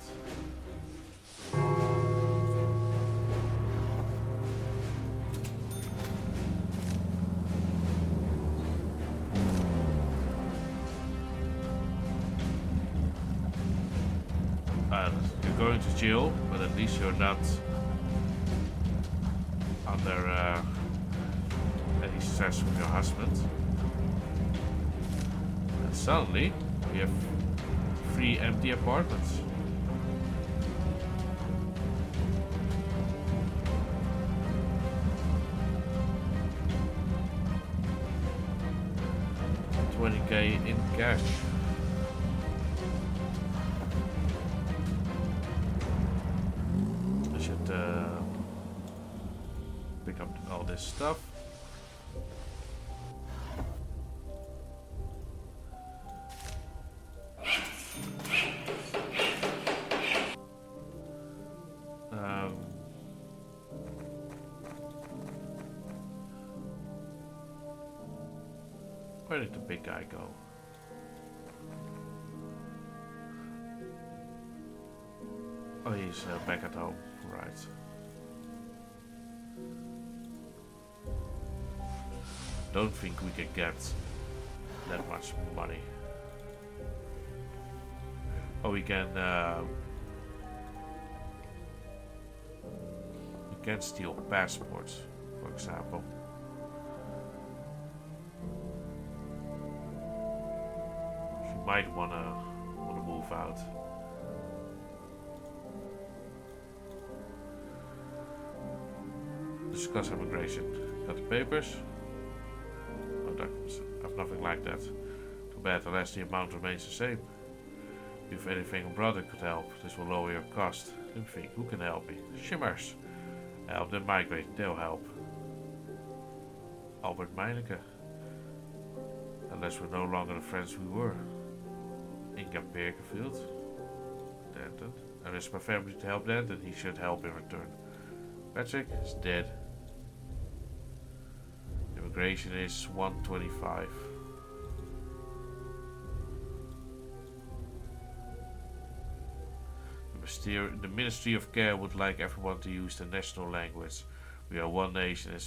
You're going to jail, but at least you're not under any stress from your husband. And suddenly, we have 3 empty apartments. $20K in cash. this stuff. Where did the big guy go? Oh, he's back at home, right. Don't think we can get that much money. Oh, we can steal passports, for example. She might wanna move out. Discuss immigration. Got the papers? No documents. I have nothing like that. Too bad, unless the amount remains the same. If anything a brother could help, this will lower your cost. Let me think, who can help me? Shimmers. Help them migrate, they'll help. Albert Meineke. Unless we're no longer the friends we were. Inga Birkenfield. Danton. I risk my family to help Danton, he should help in return. Patrick is dead. Immigration is 125. The Ministry of Care would like everyone to use the national language. We are one nation and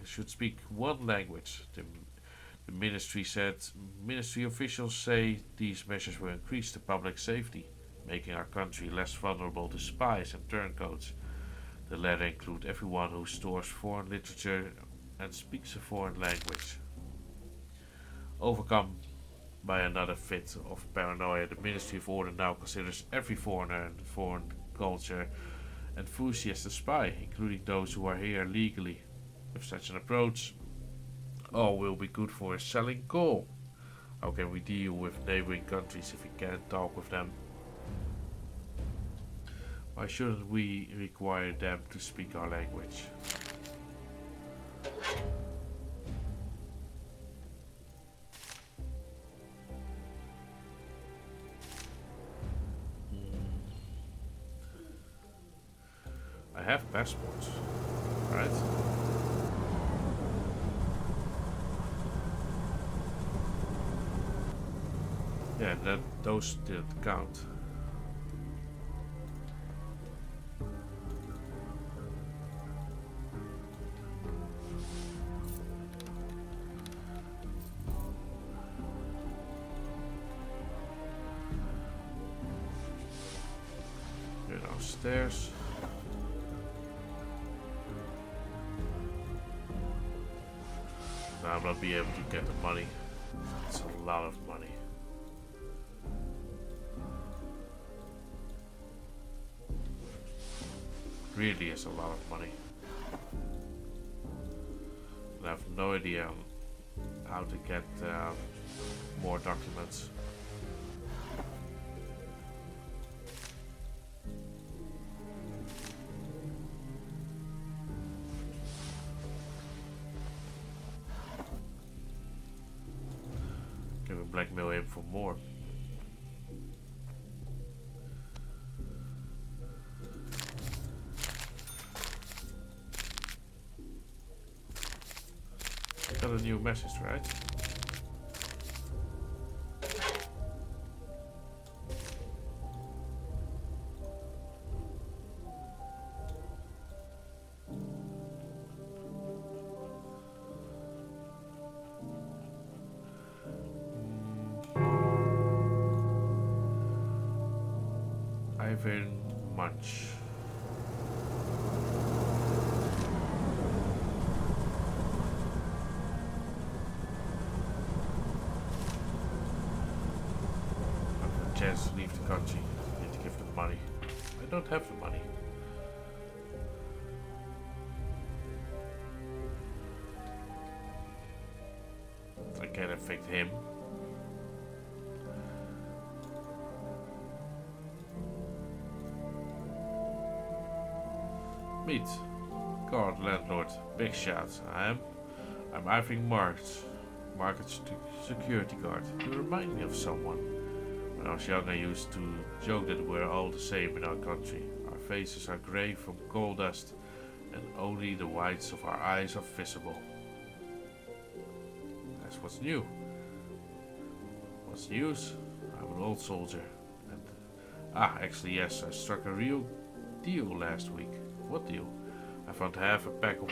should speak one language. The ministry said, ministry officials say these measures will increase the public safety, making our country less vulnerable to spies and turncoats. The latter include everyone who stores foreign literature and speaks a foreign language. Overcome by another fit of paranoia, the Ministry of Order now considers every foreigner and foreign culture enthusiast a spy, including those who are here legally. With such an approach, all will be good for is selling coal. How can we deal with neighboring countries if we can't talk with them? Why shouldn't we require them to speak our language? I have passports, right? Yeah, those didn't count. Go downstairs. I'll not be able to get the money. It's a lot of money. Really is a lot of money. And I have no idea how to get more documents. Blackmail him for more. Got a new message, right? Very much. I have a chance to leave the country. I need to give them money. I don't have the money. I can't affect him. Meet. God, landlord. Big shout. I'm Irving Marks. Security guard. You remind me of someone. When I was young, I used to joke that we're all the same in our country. Our faces are grey from coal dust, and only the whites of our eyes are visible. That's what's new. What's news? I'm an old soldier. And actually, yes, I struck a real deal last week. What deal? I found half a pack of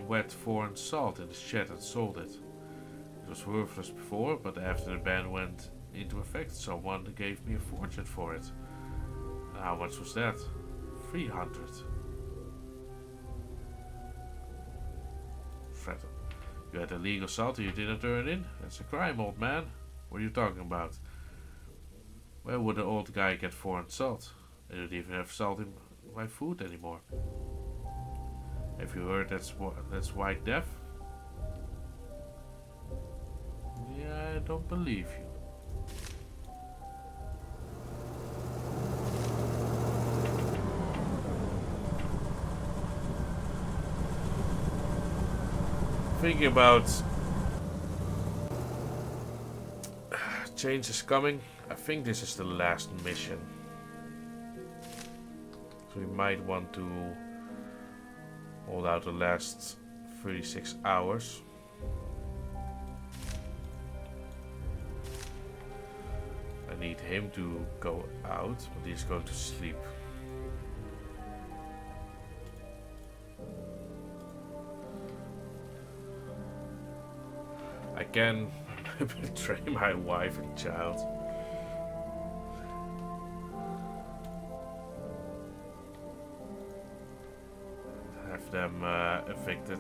wet foreign salt in the shed and sold it. It was worthless before, but after the ban went into effect, someone gave me a fortune for it. And how much was that? 300. Fred, you had illegal salt and you didn't turn in? That's a crime, old man. What are you talking about? Where would an old guy get foreign salt? I don't even have salt in my food anymore. Have you heard that's white death? Yeah, I don't believe you. Thinking about change is coming. I think this is the last mission. So we might want to hold out the last 36 hours. I need him to go out, but he's going to sleep. I can betray my wife and child. Have them evicted.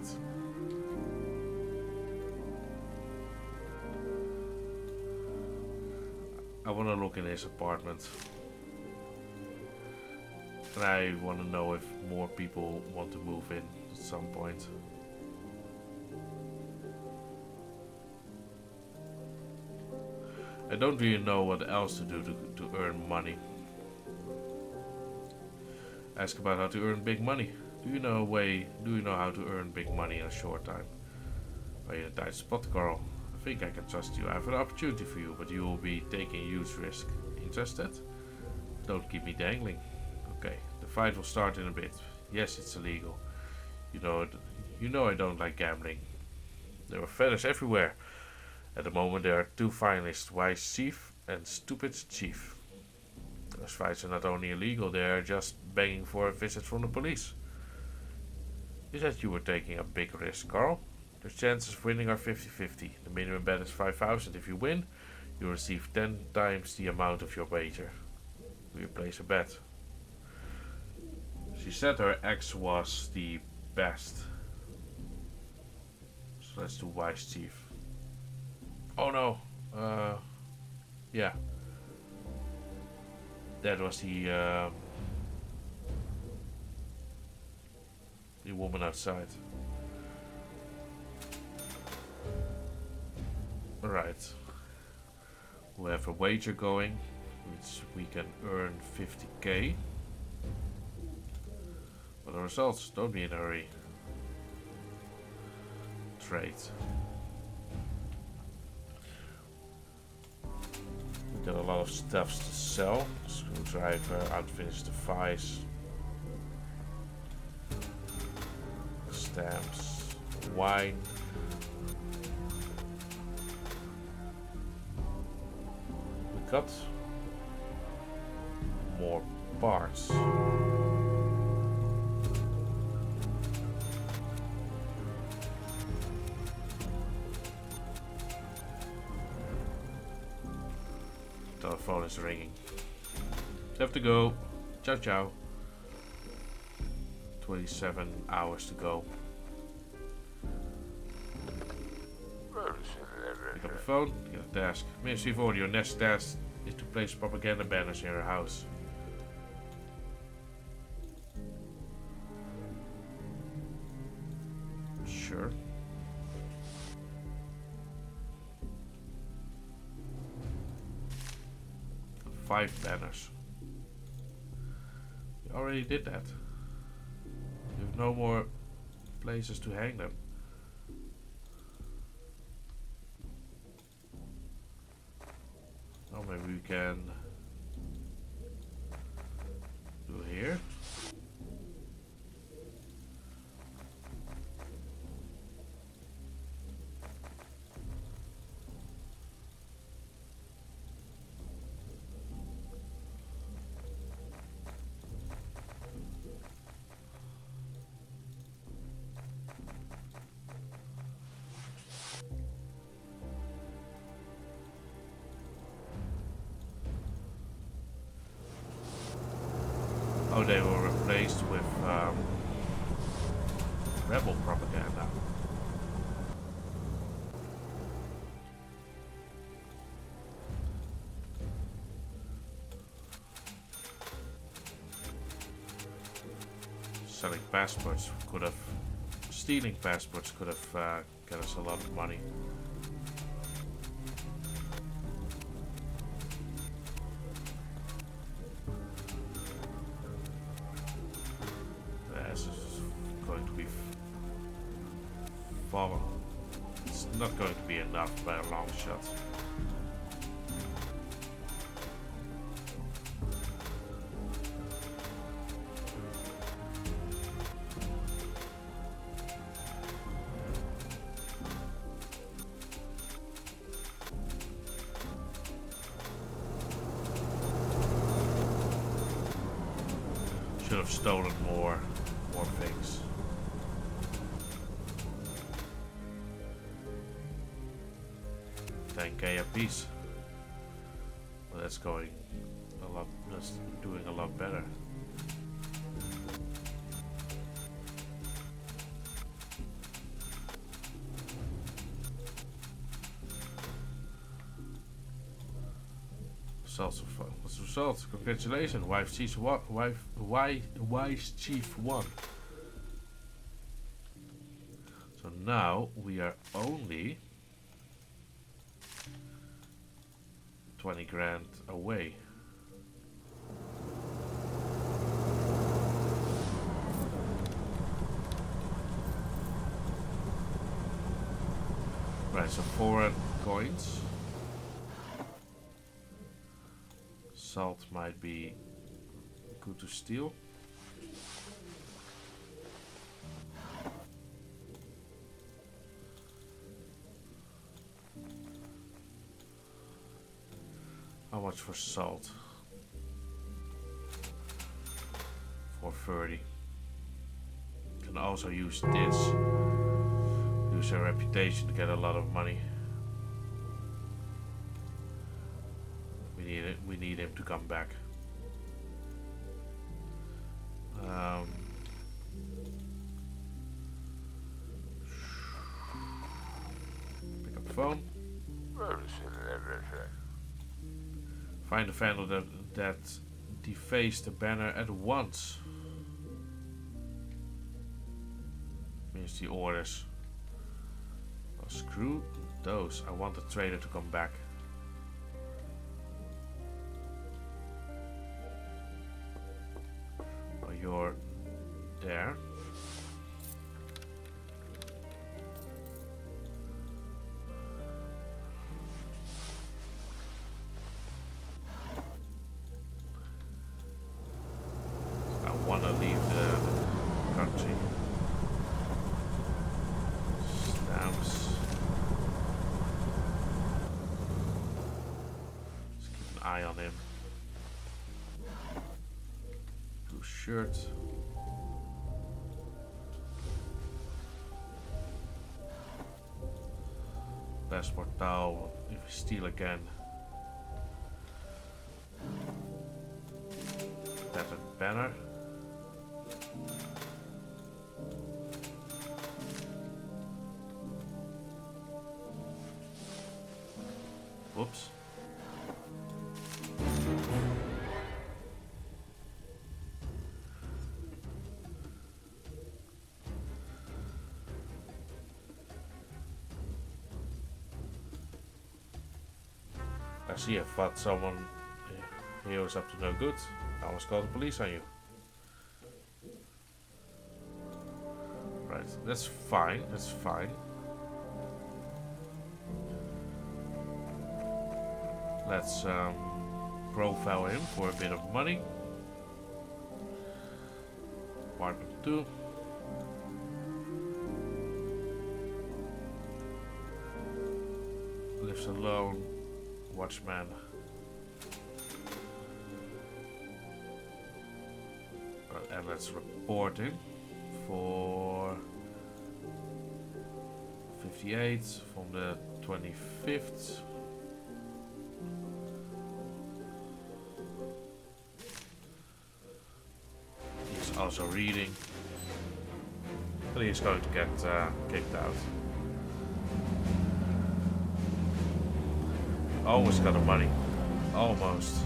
I want to look in his apartment. And I want to know if more people want to move in at some point. I don't really know what else to do to earn money. Ask about how to earn big money. Do you know how to earn big money in a short time? Are you in a tight spot, Carl? I think I can trust you. I have an opportunity for you, but you will be taking a huge risk. Interested? Don't keep me dangling. Okay, the fight will start in a bit. Yes, it's illegal. You know I don't like gambling. There are feathers everywhere. At the moment there are two finalists, Wise Chief and Stupid Chief. Those fights are not only illegal, they are just begging for a visit from the police. You said you were taking a big risk, Carl. The chances of winning are 50-50. The minimum bet is 5,000. If you win, you receive 10 times the amount of your wager. Will you place a bet? She said her ex was the best. So let's do Wise Chief. Oh no. Yeah. That was the woman outside. Alright. We have a wager going, which we can earn 50k. But the results, don't be in a hurry. Trade. We got a lot of stuff to sell. Screwdriver, unfinished device. Stamps, wine. We got more parts. Telephone is ringing. Have to go. Ciao, ciao. 27 hours to go. Pick up the phone, get a task. Ministry of Audio, next task is to place propaganda banners in her house. Sure. Five banners. We already did that. We have no more places to hang them. Oh, maybe we can do here. Oh, they were replaced with rebel propaganda. Selling passports could have, stealing passports could have get us a lot of money. This is going to be far. It's not going to be enough by a long shot. Should have stolen more things. $10K a piece. Well, that's going a lot. That's doing a lot better. What's the result? Congratulations, Wise Chief 1. Wise Chief 1. So now we are only 20 grand away. Right, so 4 coins. Salt might be good to steal. How much for salt? 430. Can also use this. Use our reputation to get a lot of money. We need him to come back. Pick up the phone. Find the vandal that defaced the banner at once. Means the orders. Well, screw those. I want the trader to come back. Well, you're there. Eye on him. Blue shirt. Passport towel. If we steal again. That a banner. Whoops. I see I thought someone here was up to no good. I almost called the police on you. Right. That's fine. That's fine. Let's profile him for a bit of money. Apartment 2. Lives alone. Watchman. And let's report him for 58 from the 25th. He's also reading, but he's going to get kicked out. Almost got the money. Almost.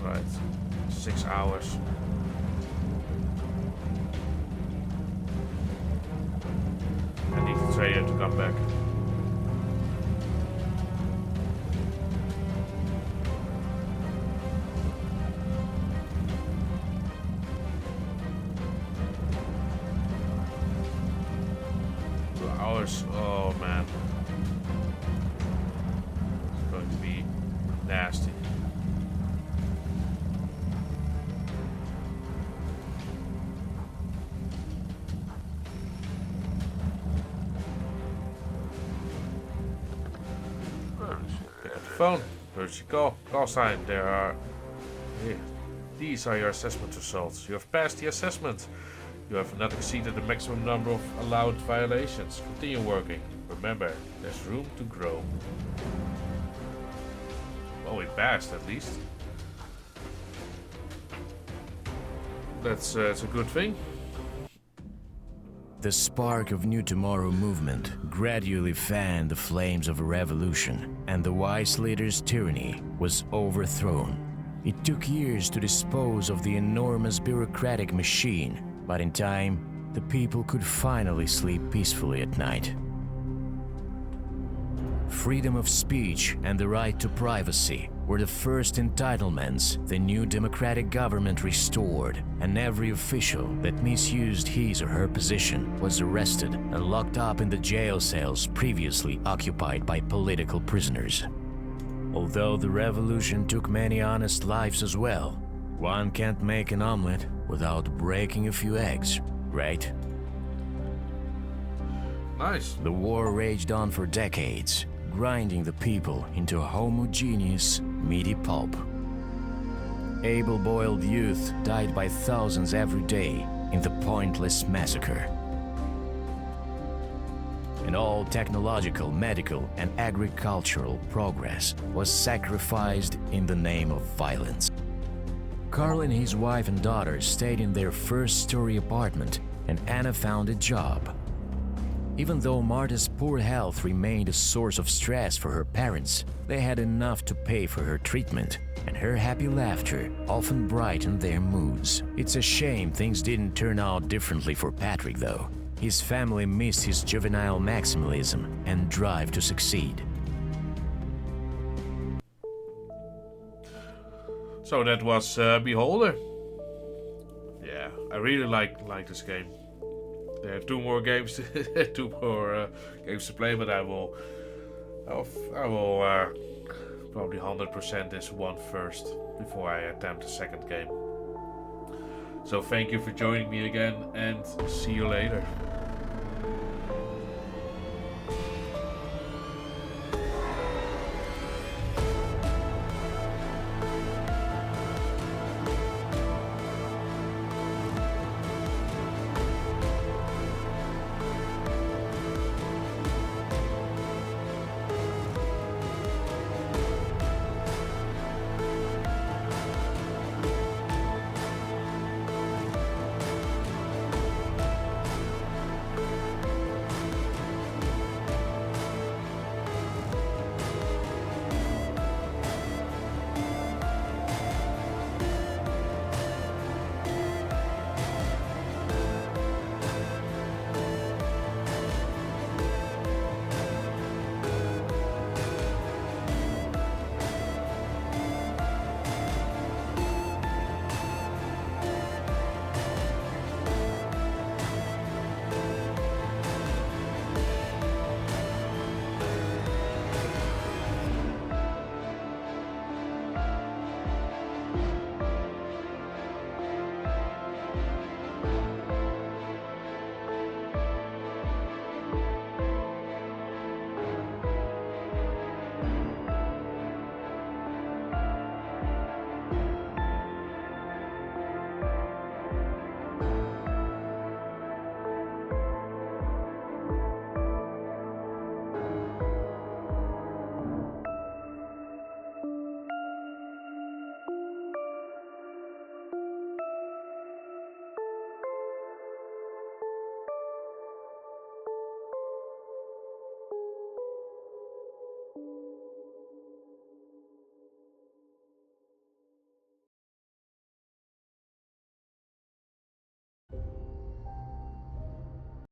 Right. 6 hours. I need the trader to come back. Oh man. It's going to be nasty. Pick up the phone. Emergency call. Call sign. There are. Here. These are your assessment results. You have passed the assessment. You have not exceeded the maximum number of allowed violations. Continue working. Remember, there's room to grow. Well, we passed at least. That's a good thing. The spark of New Tomorrow movement gradually fanned the flames of a revolution, and the wise leader's tyranny was overthrown. It took years to dispose of the enormous bureaucratic machine, but in time, the people could finally sleep peacefully at night. Freedom of speech and the right to privacy were the first entitlements the new democratic government restored, and every official that misused his or her position was arrested and locked up in the jail cells previously occupied by political prisoners. Although the revolution took many honest lives as well, one can't make an omelet without breaking a few eggs, right? Nice. The war raged on for decades, grinding the people into a homogeneous, meaty pulp. Able-boiled youth died by thousands every day in the pointless massacre. And all technological, medical, and agricultural progress was sacrificed in the name of violence. Carl and his wife and daughter stayed in their first-story apartment, and Anna found a job. Even though Marta's poor health remained a source of stress for her parents, they had enough to pay for her treatment, and her happy laughter often brightened their moods. It's a shame things didn't turn out differently for Patrick, though. His family missed his juvenile maximalism and drive to succeed. So that was Beholder. Yeah, I really like this game. There are two more games, games to play, but I will probably 100% this one first before I attempt the second game. So thank you for joining me again, and see you later.